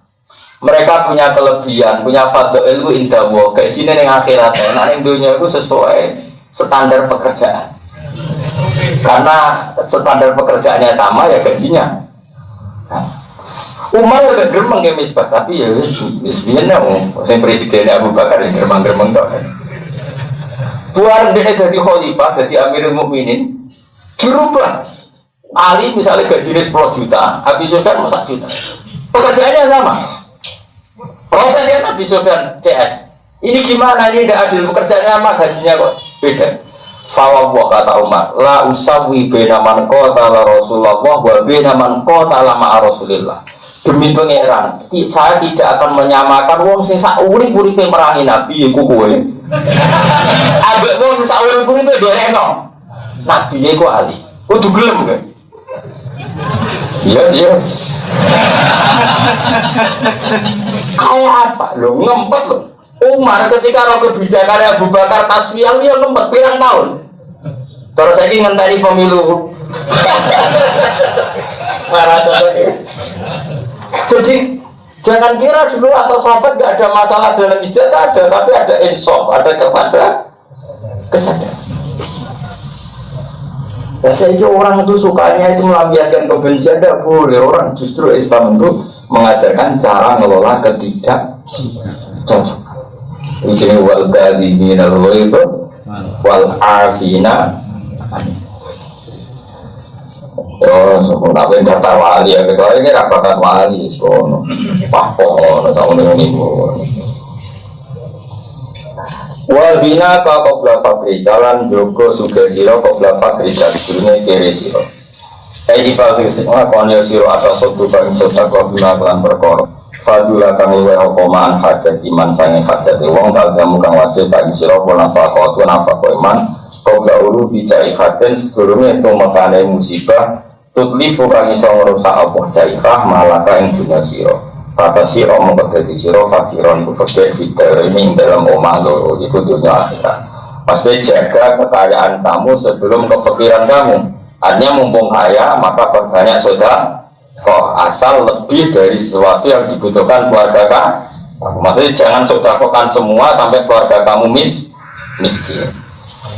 Mereka punya kelebihan, punya fadl ilmu indawo, gajinya yang akhirat, nah yang dunia itu sesuai standar pekerjaan. Karena standar pekerjaannya sama ya gajinya. Nah, Umar agak geremeng ya misbah, tapi ya sebenarnya yang presidennya Abu Bakar yang geremeng-geremeng dong. Buat dia jadi khalifah, jadi Amirul Mukminin, dirubah. Ali misalnya gajinya 10 juta, Abi Sufyan 1 juta. Pekerjaannya sama. Protes ya Nabi Sufyan CS. Ini gimana, ini tidak adil, pekerjaannya sama, gajinya kok beda. Fawwah kata Umar, la usawi bena man qatala Rasulullah wa bena man qatala ma'a Rasulillah. Demi pangeran, saya tidak akan menyamakan wong sing sak urip-uripe merangi Nabi iku kowe. Ambek wong sing sak urip-uripe derekno. Nabi iku Ali. Kudu gelem kowe. Iya. Kayak apa? Lo ngempet lo. Umar ketika roh kebijakan Abu Bakar tasfiyah dia ngempet pirang tahun. Terus saya ngenteni pemilu. Jadi jangan kira dulu atau sahabat gak ada masalah dalam istiadat, ada, tapi ada insaf, ada kesadaran. Nah, saya kira orang itu sukanya itu melampiaskan kebencian, tidak boleh. Orang justru Islam itu mengajarkan cara ngelola ketidakcocokan. Ini wal kadhibina itu wal afina. Oh, sempurna ben daftar wali ya, kita ini rapat wali, sono, papo, sama dengan ibu. Wal bina ka qabla fakri jalan jogo suge sira qabla fakri jadune kere sira. Ai fakri sira kono sira atas suatu bang sota qabla lan perkara. Fadula kang luwe apa man hajat iman sange hajat wong kaljamu kang wajib bagi sira apa nafaqah iman qabla ulu bicai haten sedurunge tumakane musibah tutlifu kang iso ngrusak apa caifah malaka ing dunya sira. Kata siro mengkoteti siro fakiron ku fakir fitur ini dalam omah loro itu dunia akhirat. Pasti jaga kekayaan kamu sebelum kefakiran kamu. Artinya mumpung kaya maka perbanyak saudara. Kok asal lebih dari sesuatu yang dibutuhkan keluarga kamu. Maksudnya jangan sodakokan semua sampai keluarga kamu miskin.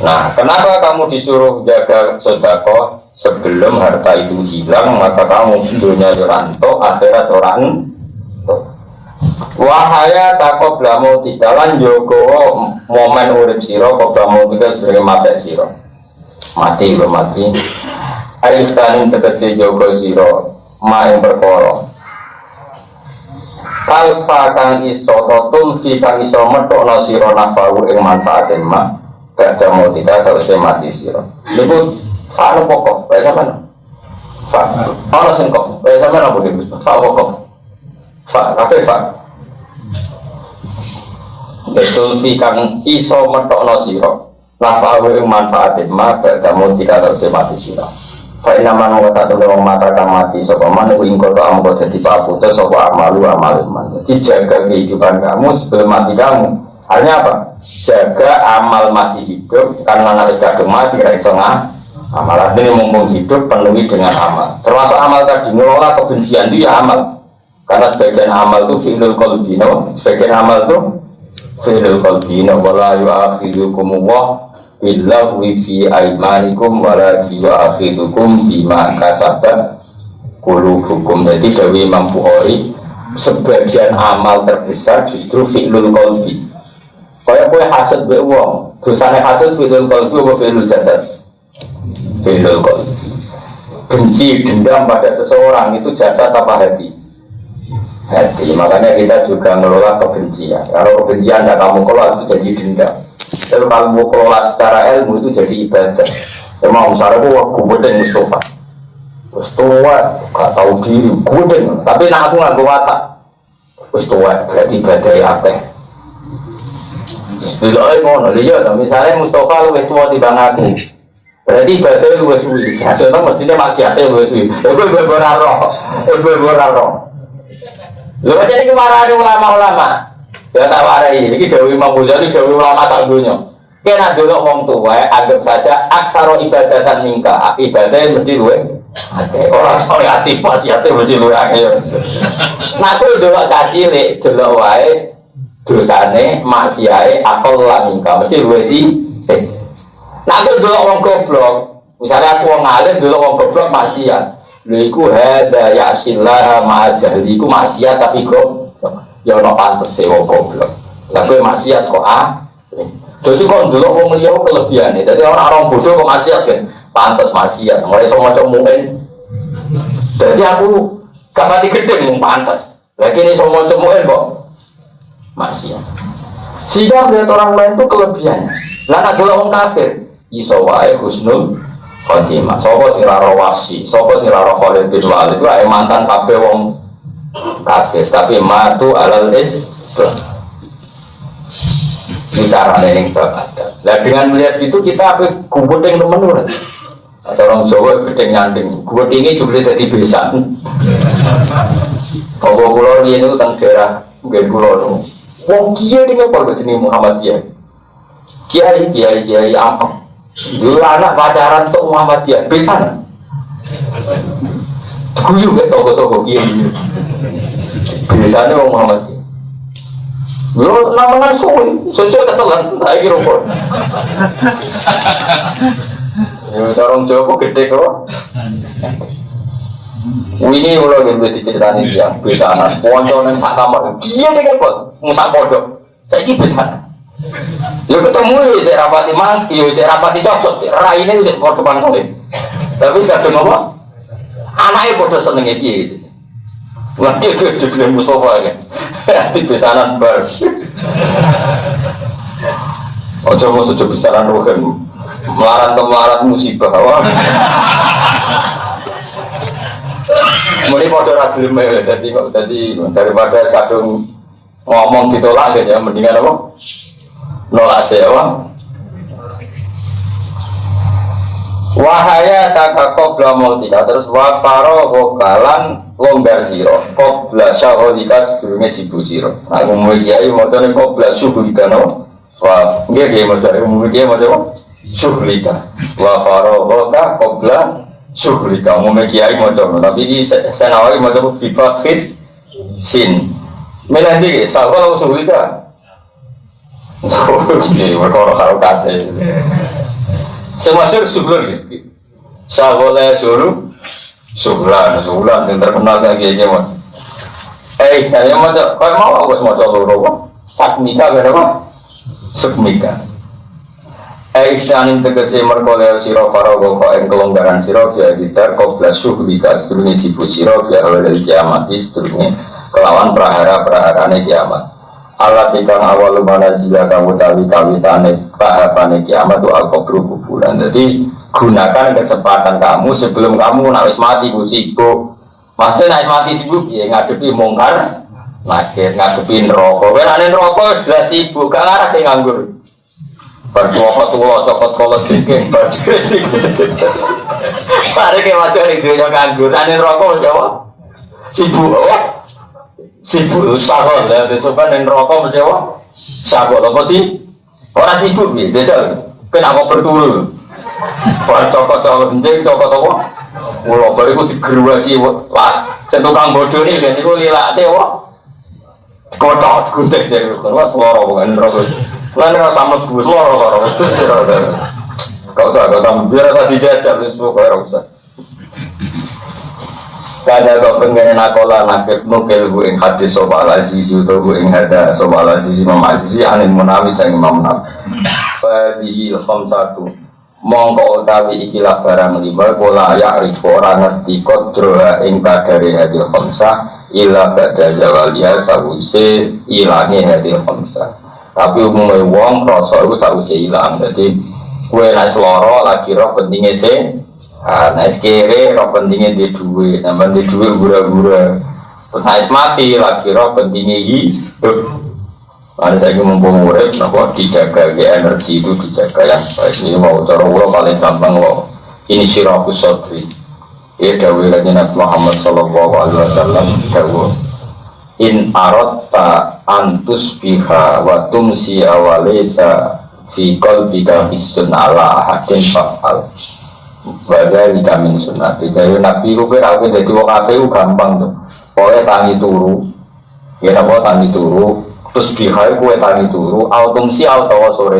Nah, kenapa kamu disuruh jaga sodako sebelum harta itu hilang? Maka kamu dunia yoranto akhirat orang. Wahaya takobla mauti dalan jogo momen urip siro kobla mauti kesering mati siro mati lo mati Aistanin tegesi jogo siro main perkoro kalfa kang iso totul fi kang iso metokno siro nafawu ing manfaatin ma gada mauti selesai mati siro itu fa'anu pokok baik sama no fa'anu singkok baik sama no fa'anu pokok apa ya betul kang iso metokno sira nafawe manfaatin maka kamu tidak terus mati sira fa inna man wa satu wong mata kang mati sapa man ing kota amko dadi paputu sapa amal man jadi jaga kehidupan kamu sebelum mati kamu artinya apa jaga amal masih hidup karena harus kadung mati ra iso amal artinya mumpung hidup penuhi dengan amal termasuk amal tadi ngelola kebencian dia amal karena sebagian amal itu fi'lul qalbi, sebagian amal itu fi'lul qalbi, wala yu'akhidukum wa billahi fi aymanikum wala yu'akhidukum bima kasabat qulubukum. Jadi dari Imam Bukhari sebagian amal terbesar justru fi'lul qalbi. Kayak kowe hasud mbek wong, dosane hasud fi'lul qalbi apa fi'lul jasad? Fi'lul qalbi. Benci dendam pada seseorang itu jasad apa hati? Hati. Makanya kita juga mengelola kebencian. Kalau kebencian tidak kamu kelola itu jadi dendam. Kalau kamu kelola secara ilmu itu jadi ibadah. Memang misalnya aku gudeng Mustafa. Mustafa gak tahu diri gudeng. Tapi nak aku nggak watak. Mustafa berarti ibadah apa? Bismillah ngono. Lihat misalnya Mustafa lebih tua dibanding aku. Berarti ibadah lebih suwi. Contoh mestinya maksiatnya lebih suwi. Ibu beraro. Lho jadi kemarahan ulama-ulama. Ya tak warai iki dawuh Imam Ghazali dawuh ulama sak donya. Kena delok wong tuwa anggap saja aksara ibadatan mingka. Ibadah mesti luwe. Ate ora soal ati pasiate mesti luwe akeh. Nah kuwi delok kacile delok wae dosane maksiate akal lan mingka mesti luwe si. Nah kuwi delok wong goblok. Misalnya aku wong alim delok wong goblok maksiat. Lha iku hada ya'sillah ma'ajali iku maksiat tapi kok ya ono pantese wong goblok. Lah kowe maksiat kok Jadi kok ndelok wong liya kelebihane. Dadi orang bodoh kok maksiat kan. Pantes maksiat. Mulai iso maca mungkin. Dadi aku gak pati gedhe mung pantes. Lah kene iso maca mungkin kok maksiat. Sehingga melihat orang lain itu kelebihannya. Lah nek delok wong kafir iso wae husnul khotimah. Sapa sing ora wasi, sapa sing ora Khalid bin Walid itu ae mantan kabeh wong kafir, tapi matu alal Islam. Ini carane ning babadan. Lah dengan melihat itu kita apa gubedeng temen-temen. Ada orang Jawa gedeng nyanding, gubedenge jumlah dadi besan. Kalau kula riyen itu teng daerah nggih kula niku. Wong kiye dene kok jenenge Muhammadiyah. Kiai apa? Dulu anak pacaran untuk Muhammadiyah, besan. Guyu gak toko-toko kiai. Biasanya orang Muhammadiyah. Dulu namanya suwi, suwi keselan, lagi rokok. Ya corong Jawa gede kok. Wingi ulo nggih diceritani tiyang besanan. Kanca nang sak kamar. Iya dengan kok musak pondok. Saiki besan. Yo ketemu yo cek rapati mati, yo cek rapati cocok, raine cek padha pangkale. Tapi kadang apa? Anake padha senenge piye gitu. Lagi ke Mustafa ya. Di besanan bar. Ojo mau sudah besanan rohen. Melarat musibah. Mulai pada ragil jadi daripada kadung ngomong ditolak gitu ya, mendingan apa? Nolak sewa. Wahaya takakobla multika terus wafaro hokalan longgar siro kobla syaholika sedurungnya sibu siro. Nah umumnya kiai maksudnya kobla syuhlika no. Wah dia kiai maksudnya umumnya kiai maksudnya syuhlika. Wafaro hoka kobla syuhlika umumnya kiai maksudnya. Tapi di senawai maksudnya fifathis sin. Melantik sahol syuhlika. Oke, berkorok harokate. Semua syukur gitu. Sahole sulan yang terkenal kayak gini mah. Kayaknya macam kalau mau aku semua coba apa? Sakmika berapa? Sukmika. Istanin tegese merkoleh siro farogo kau kelonggaran siro via gitar kau belas syuhlika seterusnya sibuk siro via dari kiamati seterusnya kelawan prahara-praharane kiamat. Allah tikang awal mana jika kamu tawi-tawitane tahapane kiamat itu al-kubru kuburan. Jadi gunakan kesempatan kamu sebelum kamu nak mati sibuk. Maksudnya nak mati sibuk ya ngadepi mungkar, ngadepi neraka. Kan ane neraka jelas sibuk, gak ngarep nganggur. Bercokot tuwa cokot kolot jengking berjengking. Sare ke masuk ning dunya nganggur, ane neraka Jawa. Sibuk. Sibuk sakol ya, coba neng rokok berjawab sakol apa sih? Orang sibuk nih, jajal. Kenapa berturun? Bar cokot-cokot penting, cokot apa? Ulo bariku digeruaji, wah, centukang bodoh nih, kan? Iku lilate wah, kotor, gunting dari wah, seloro bukan rokok. Lain rasa mlebu, seloro. Gak usah, biar rasa dijajal, semua kau usah. Kada kau pengen nakola nakep nukil gue ing hadis soal aziz itu gue ing hada soal aziz imam aziz anil munawi sang imam nabi. Fadihil khamsatu mongko utawi ikilah barang lima pola ya'rif orang ngerti kodroha ing kadari hadil khamsah ila ba'da zawalia sawuse ilangi hadil khamsah. Tapi umumnya wong krasa iku sawuse ilang. Jadi gue nek seloro lagi roh pentingnya sih. Nah, sekere roh pentingnya di duit, nambah di duit gura-gura. Terus mati lagi roh pentingnya hidup. Ada saya ingin murid, bahwa dijaga energi itu dijaga yang baik. Ini mau cara ulo paling gampang loh. Ini sirakus sodri. Ya dawai lagi Nabi Muhammad Sallallahu Alaihi Wasallam dawai. In arotta antus biha wa tumsi awalesa fi qalbika hisun ala ahadin fa'al. Badai vitamin sunat. Jadi Nabi itu aku jadi wong ape itu gampang tuh. Pokoknya tangi turu, ya apa tangi turu. Terus bihai kue tangi turu. Autumsi atau sore.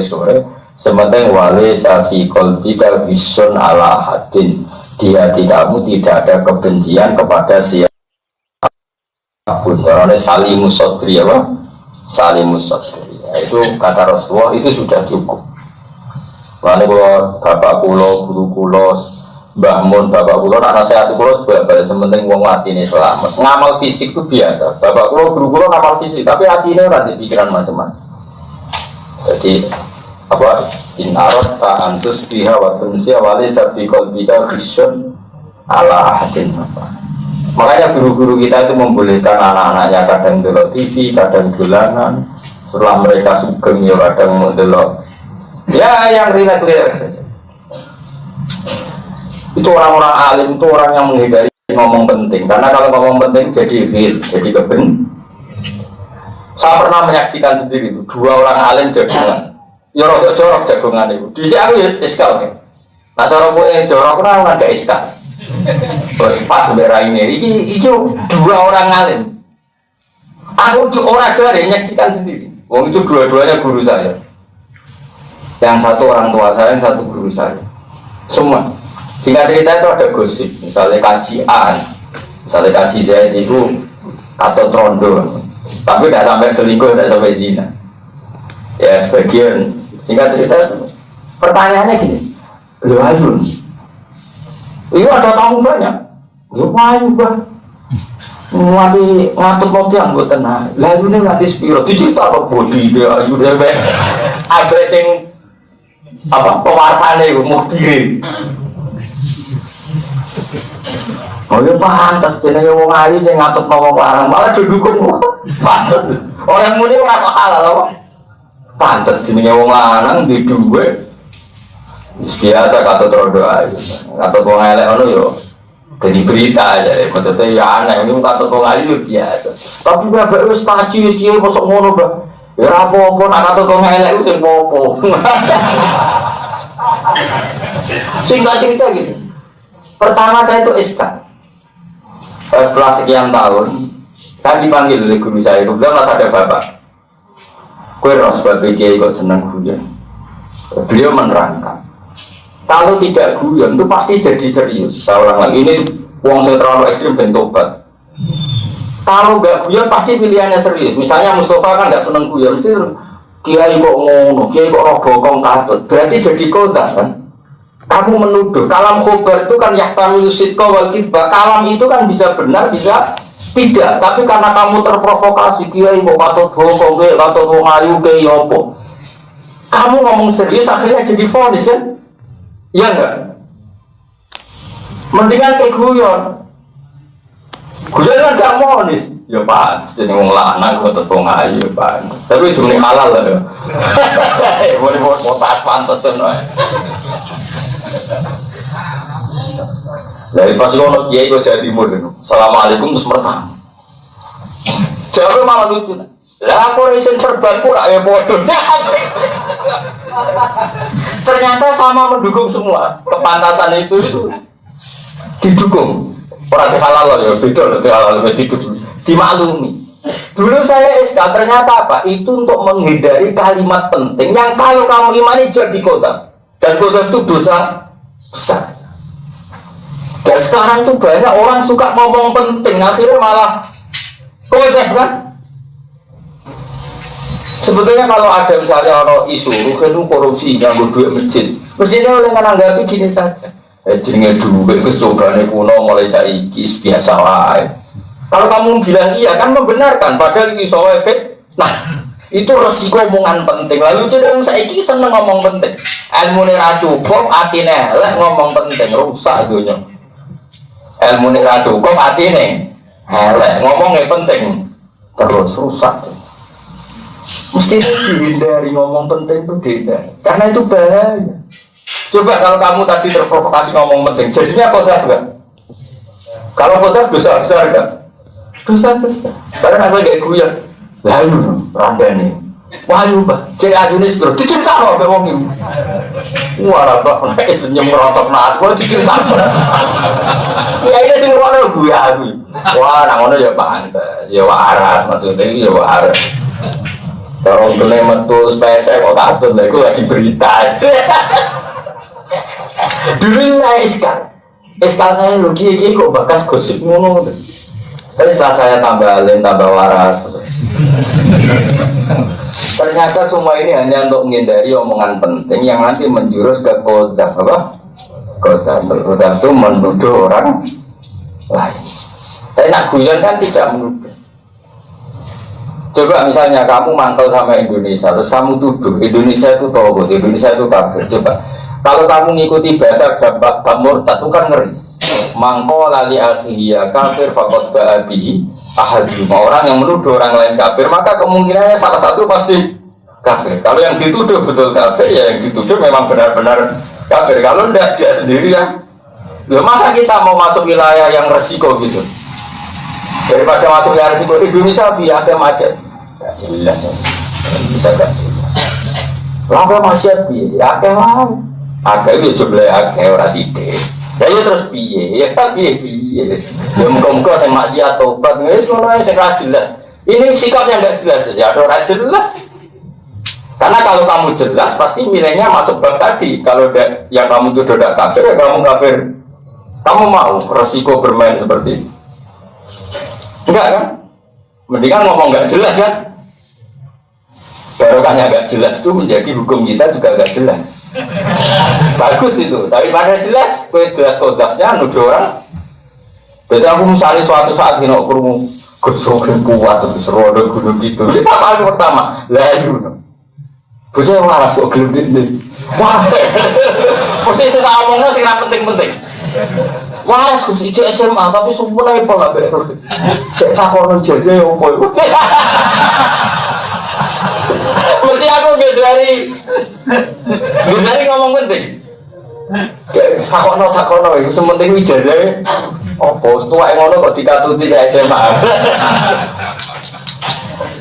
Sementing wale safi kolbika vision ala hadin. Di hati kamu tidak ada kebencian kepada siapapun. Karena salimus sodri apa? Salimus sodri. Itu kata Rasulullah itu sudah cukup. Lalu kalau bapak kulo, guru kulo, Mbah Mun, bapak kulo, anak sehat kulo, balik sementing wong mati ini selamat. Ngamal fisik itu biasa. Bapak kulo, guru kulo ngamal fisik, tapi hati ini nanti pikiran macam-macam. Jadi apa? Inarot tak antus biha wa fungsi awali safikol kita vision ala ahadin apa. Makanya guru-guru kita itu membolehkan anak-anaknya kadang delok TV, kadang dolanan. Setelah mereka sugeng ya kadang mendelok. Ya yang rileks saja. Itu orang-orang alim, itu orang yang menghindari ngomong penting. Karena kalau ngomong penting jadi hil, jadi keben. Saya pernah menyaksikan sendiri itu dua orang alim jagungan. Ya rodok jorok jagungan itu. Di sini aku ya iskal kan. Nah cara gue jorok kan nggak iskal. Pas berai ini, itu dua orang alim. Aku orang jari menyaksikan sendiri. Wong itu dua-duanya guru saya. Yang satu orang tua saya, yang satu guru saya. Semua. Singkat cerita itu ada gosip, misalnya kaji Zaid itu atau trondo, tapi tidak sampai selingkuh, tidak sampai zina. Ya sebagian. Singkat cerita itu, pertanyaannya gini, lu ayun, itu ada tamu banyak, lu ayun bah, ngati ngatur kopi yang buat tenang, lalu ini ngati spiro, dicerita apa body dia, ayun dia, ada yang apa pewartaannya itu mau kirim. Oh ya pantas, jenenge wong ayu sing ngatut nama barang, malah didukung. Pantas. Orang muni ora kok halal apa? Pantas jenenge wong lanang di duwe. Wis biasa katut rodo ayu. Katut wong elek ngono yo dadi berita aja. Maksudnya ya aneh, ini katut wong ayu biasa. Tapi bapak wis kaji wis kiye mosok ngono, Mbak. Ya ora apa-apa nek katut wong elek wis opo. Singkat cerita gitu. Pertama saya itu SK. Setelah sekian tahun, saya dipanggil oleh guru saya. Kemudian mas ada bapak. Kue ros bapak kiai kok senang guyon. Beliau menerangkan, kalau tidak guyon itu pasti jadi serius. Saya ulang lagi, ini uang saya terlalu ekstrim dan tobat. Kalau nggak guyon pasti pilihannya serius. Misalnya Mustafa kan nggak senang guyon, mesti kiai kok ngono, kiai kok robokong katut. Berarti jadi kota kan? Kamu menuduh, kalam khobar itu kan yahtamilu sidqa wal kidba. Kalam itu kan bisa benar, bisa tidak. Tapi karena kamu terprovokasi, kiai kok katut bokong, kiai katut wong ayu, kiai opo. Kamu ngomong serius akhirnya jadi vonis kan? Iya enggak? Mendingan kayak guyon. Guyon kan gak vonis. Ya Pak, jadi wong lanang katut wong ayu, Pak. Tapi cuma halal lah ya. Boleh buat pantas tuh. Dari pas kono kiai kok jadi timur, assalamualaikum terus pertama. Jawabnya malah lucu. Lah aku resen serbanku rak ya bodoh. Ternyata sama mendukung semua. Kepantasan itu didukung. Orang halal loh ya, beda loh halal didukung. Dimaklumi. Dulu saya SK ternyata apa? Itu untuk menghindari kalimat penting yang kalau kamu imani jadi kodas. Dan kodas itu dosa besar. Dan sekarang tuh banyak orang suka ngomong penting, akhirnya malah kodas kan? Sebetulnya kalau ada misalnya orang isu, itu korupsi, nganggur duit masjid, mestinya oleh menanggapi gini saja. Jenenge duit, kecobaan kuno mulai saiki biasa lah. Kalau kamu bilang iya kan membenarkan, padahal ini soal efek. Nah, itu resiko omongan penting. Lalu jadi saiki seneng ngomong penting. Ilmu ini cukup, hatinya elek ngomong penting, rusak dunia. Ilmu ini cukup, hatinya elek ngomongnya penting, terus rusak. Mesti dihindari ngomong penting itu dihindari, karena itu bahaya. Coba kalau kamu tadi terprovokasi ngomong penting, jadinya kotor kan? Kalau kotor dosa besar kan? Dosa besar. Karena apa kayak guyon? Lalu randani. Wah lupa, cek ajunis bro, dicerita loh ke wong ini. Wah rabak, naik senyum merotok naat, gua dicerita. Ya ini sih ngono gue aku. Wah, nang ngono ya pantes, ya waras maksudnya ya waras. Kalau kena metu sepeda kok takut, lah itu lagi berita. Dulu lah SK saya lu kiai kok bakas gosip ngono. Tapi setelah saya tambah waras. Ternyata semua ini hanya untuk menghindari omongan penting yang nanti menjurus ke kodak apa? Kodak itu menuduh orang lain. Tapi nak guyon kan tidak menuduh. Coba misalnya kamu mantau sama Indonesia, terus kamu tuduh Indonesia itu togut, Indonesia itu kafir. Coba kalau kamu ngikuti bahasa bab murtad itu kan ngeri. Mangko lali akhiya kafir fakot ba'abihi ahadum. Orang yang menuduh orang lain kafir, maka kemungkinannya salah satu pasti kafir. Kalau yang dituduh betul kafir, ya yang dituduh memang benar-benar kafir. Kalau tidak, dia sendiri yang masa kita mau masuk wilayah yang resiko gitu. Daripada masuk wilayah resiko Indonesia biar ada masyarakat gak jelas ya. Bisa gak jelas. Lalu masyarakat biar ada itu jumlah akeh ora sithik. Ya ya terus piye? Ya piye. Ya muga-muga sing maksiat tobat wis ngono sing ra jelas. Ini sikapnya enggak jelas ya, ora jelas. Karena kalau kamu jelas pasti nilainya masuk bab tadi. Kalau yang kamu tuduh tidak kafir, ya kamu kafir. Kamu mau resiko bermain seperti ini? Enggak kan? Mendingan ngomong nggak jelas kan? Barokahnya nggak jelas itu menjadi hukum kita juga nggak jelas. Bagus itu, daripada jelas, kue jelas kodasnya nuduh orang. Jadi aku misalnya suatu saat ini aku kurung kesokin kuat terus rodok gunung gitu. Itu apa yang pertama? Lalu, bocah waras kok gelap ini. Wah, mesti saya tak omongnya sih nggak penting-penting. Waras kok ijek SMA tapi sumpah nih pola baru. Saya takut ngejaga yang boy. Mesti aku dari ngomong penting. Takono itu sementing ijazah. Oh bos tua yang ngono kok dikatuti saya SMA.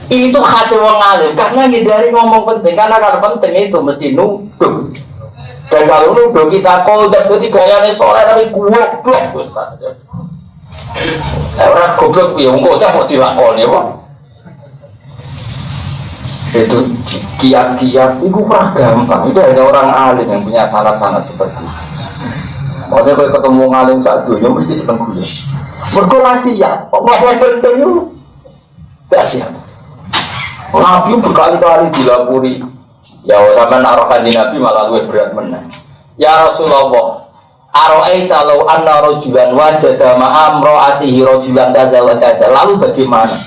Itu hasil wong alim karena ngindari ngomong penting karena kalau penting itu mesti nuduh. Dan kalau nuduh kita koldak itu gayane sore tapi goblok Ustaz. Ora goblok ya wong kocak kok dilakoni apa? Itu kiat-kiat itu kurang gampang. Itu ada orang alim yang punya syarat-syarat seperti itu. Maksudnya kalau ketemu ngalim saat dunia mesti seneng gue. Berkolasi ya, ngomong penting itu gak siap. Nabi berkali-kali dilapuri. Ya sama narokan di Nabi malah lebih berat menang. Ya Rasulullah, aro'aita law anna rajulan wajada ma'amro'atihi rajulan kada wa kada. Lalu bagaimana?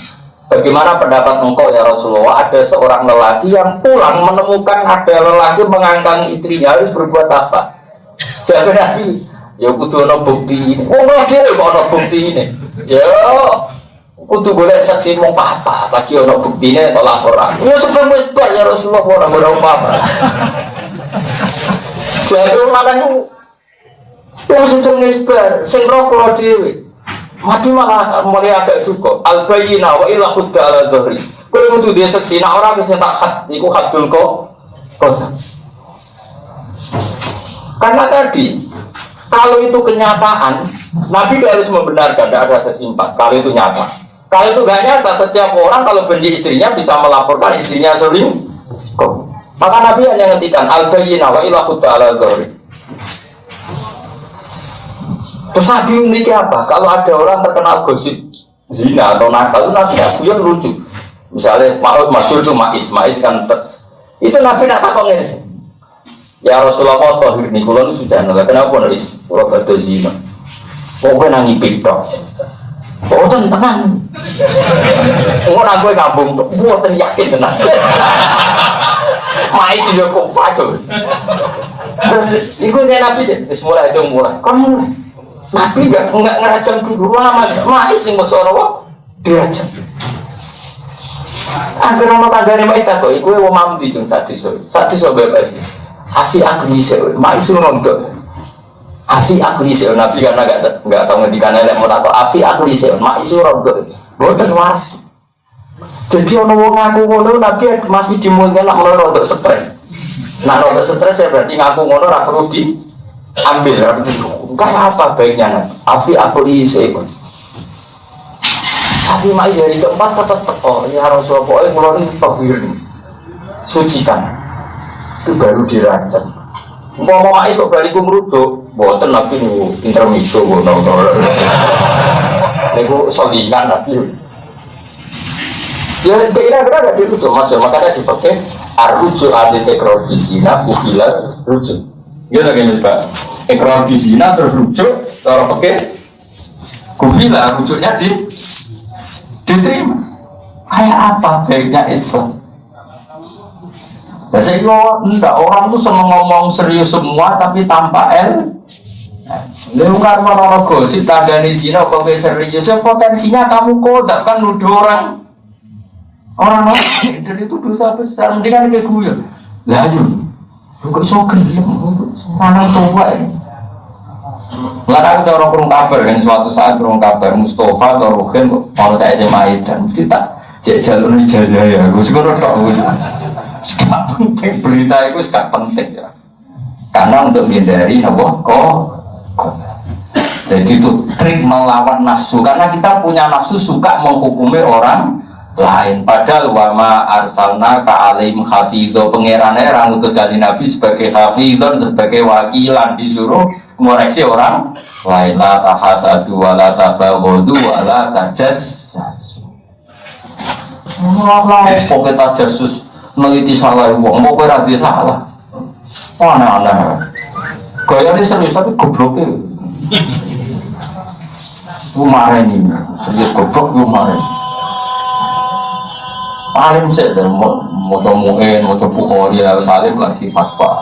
Bagaimana pendapat engkau ya Rasulullah? Ada seorang lelaki yang pulang menemukan ada lelaki mengangkangi istrinya, harus berbuat apa? Jadi Nabi, ya kudu ana bukti ini. Wong dhewe kok ana bukti ini. Ya kudu golek saksi mung apa lagi ana buktine kok laporan. Ya sebelum wis bar ya Rasulullah ora apa-apa. Jadi lanang wong sing ngisbar sing roh kula dhewe. Mati malah mulai agak cukup. Al-bayyina wa illa khudda ala dhahri. Kowe kudu dia saksi nek ora bisa tak khat iku khatul kosa. Karena tadi kalau itu kenyataan, Nabi harus membenarkan, tidak ada sesimpat. Kalau itu nyata, kalau itu nggak nyata, setiap orang kalau benci istrinya bisa melaporkan istrinya selingkuh. Maka Nabi hanya ngertikan al-bayyinah wa illa khudda ala dhahri. Terus Nabi memiliki apa? Kalau ada orang terkenal gosip zina atau nakal, itu Nabi yang lucu. Misalnya masyhur itu Ma'is kan itu Nabi tidak takut ini. Ya Rasulullah tohir ini kulon sudah nolak. Kenapa nulis kalau batu zina? Kok nangi piptok? Kok tenang? Kok aku ngabung? Buat yakin tenang. Ma'is juga kok pacul. Terus itu dia Nabi sih. Mulai itu mulai. Kamu Nabi nggak ngerajam dulu lama. Ma'is yang maksud orang dirajam. Agar orang tanggane Ma'is tak kok. Iku yang mau di jeng satu bebas. Afi akli seun, Ma'is nonton. Afi akli seun, Nabi karena nggak tahu ngedikan elek mau takut. Afi akli seun, Ma'is nonton. Boten waras. Jadi orang mau ngaku ngono Nabi masih dimulai nak menurut untuk stres. Nah untuk stres ya berarti ngaku ngono rak perlu diambil. Kayak apa baiknya? Afi akli seun. Tapi Ma'is dari keempat tetap oh ya Rasulullah ngeluarin takbir sucikan. Itu baru dirancang. Mau Ma'is kok bariku merujuk, buatan Nabi nih intermiso, nego selingan Nabi. Ya kira-kira ada dirujuk mas, makanya dipakai arrujuk arti ekor bisina, bukilah rujuk. Gitu kan Pak? Ekor bisina terus rujuk, orang pakai bukilah rujuknya diterima. Kayak apa baiknya Islam? Ya saya enggak, orang tuh seneng ngomong serius semua tapi tanpa Lalu karena orang gosip tanda di sini kok serius, yang potensinya kamu kodak kan nuduh orang lain dan itu dosa besar. Mendingan kayak gue lah aduh kok so gelem anak tua Lalu ada orang kurung kabar kan suatu saat kurung kabar Mustafa atau Ruhin kalau saya SMA dan mesti tak cek jalur ijazah ya gue sekarang tak sangat penting, berita itu sangat penting ya. Karena untuk menghindari jadi itu trik melawan nafsu. Karena kita punya nafsu suka menghukumi orang lain. Padahal wama arsalna ka'alim hafidho, pengerannya orang utus dari Nabi sebagai hafidhon, sebagai wakilan, disuruh mengoreksi orang lain. La tahasadu wa la tabaghadu wa la tajassasu. Kok kita jasus neliti salah wong, mau berarti salah. Aneh-aneh. Gaya ini serius tapi gobloknya. Kemarin ini serius goblok kemarin. Paling saya mau temuin, mau Bukhari, Salim lagi fatwa.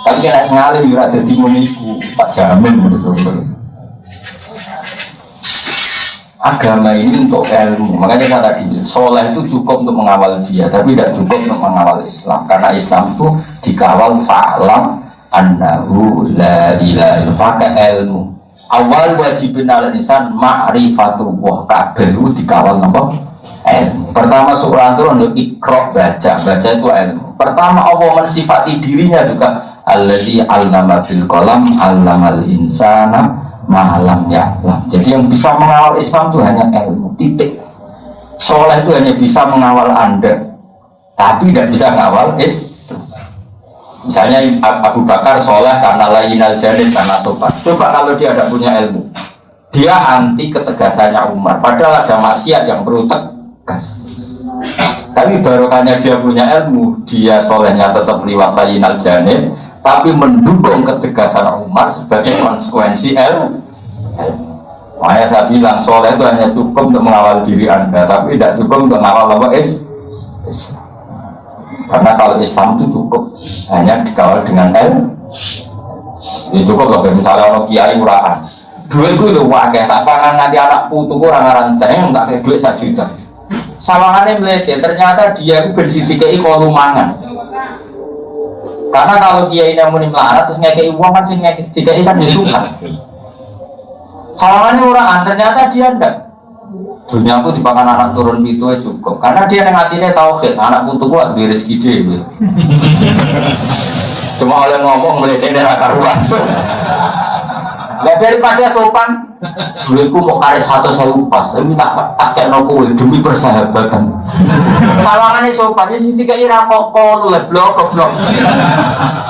Tapi kena sengalim juga ada di memiku, tak jamin bersumber. Agama ini untuk ilmu, makanya saya tadi, soleh itu cukup untuk mengawal dia, tapi tidak cukup untuk mengawal Islam. Karena Islam itu dikawal fa'lam annahu la ilaha illallah, pakai ilmu. Awal wajibin ala insan ma'rifatullah, kabeh dikawal apa? Ilmu. Pertama surah itu untuk ikra, baca itu ilmu. Pertama Allah mensifati dirinya juga allazi 'allama bil qalam 'allamal insana ma lam ya'lam. Jadi yang bisa mengawal Islam itu hanya ilmu, titik. Soleh itu hanya bisa mengawal Anda, tapi tidak bisa mengawal Islam. Misalnya Abu Bakar soleh karena layinal janib, karena tobat. Coba kalau dia tidak punya ilmu, dia anti ketegasannya Umar, padahal ada maksiat yang perlu tegas. Tapi barokahnya dia punya ilmu, dia solehnya tetap liwat layinal janib, tapi mendukung ketegasan Umar sebagai konsekuensi ilmu. Makanya saya bilang soleh itu hanya cukup untuk mengawal diri Anda, tapi tidak cukup untuk mengawal apa Islam. Karena kalau Islam itu cukup hanya dikawal dengan ilmu. Ini cukup loh, misalnya orang kiai murahan, duit itu udah wakil, tak pangan nanti anak putu kurang rantai yang tak kayak duit 1 juta. Sawangannya melihat, ternyata dia itu bersih-dikai kolumangan. Karena kalau kiai yang mau melarat terus ngekei uang kan sih ngekei kan dia suka. Sawangannya murahan, ternyata dia enggak. Dunia aku dipakan anak turun itu cukup, karena dia yang hatinya tauhid, anak putu kuat di rezeki dia. Cuma oleh ngomong melihatnya dari karuan. Nah daripada sopan, duitku mau karek 1.000 pas, tapi tak kayak nopo demi persahabatan. Sawangannya sopan, jadi tiga ira kokol, leblok.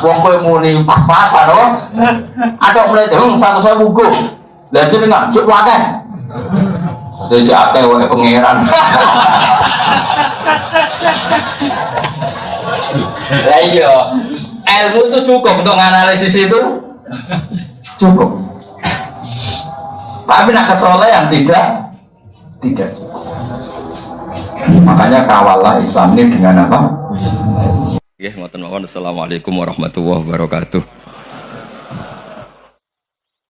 Wong kowe muni pas-pasan, loh. Ada mulai dong 1.000 gue, dan jadi nggak cukup wakil. Jadi si akeh wae pangeran. Lah iya, ilmu itu cukup untuk menganalisis itu. Cukup. Tapi nak kesoleh yang tidak cukup. Makanya kawallah Islam ini dengan apa? Ya, ngoten mawon. Assalamualaikum warahmatullahi wabarakatuh.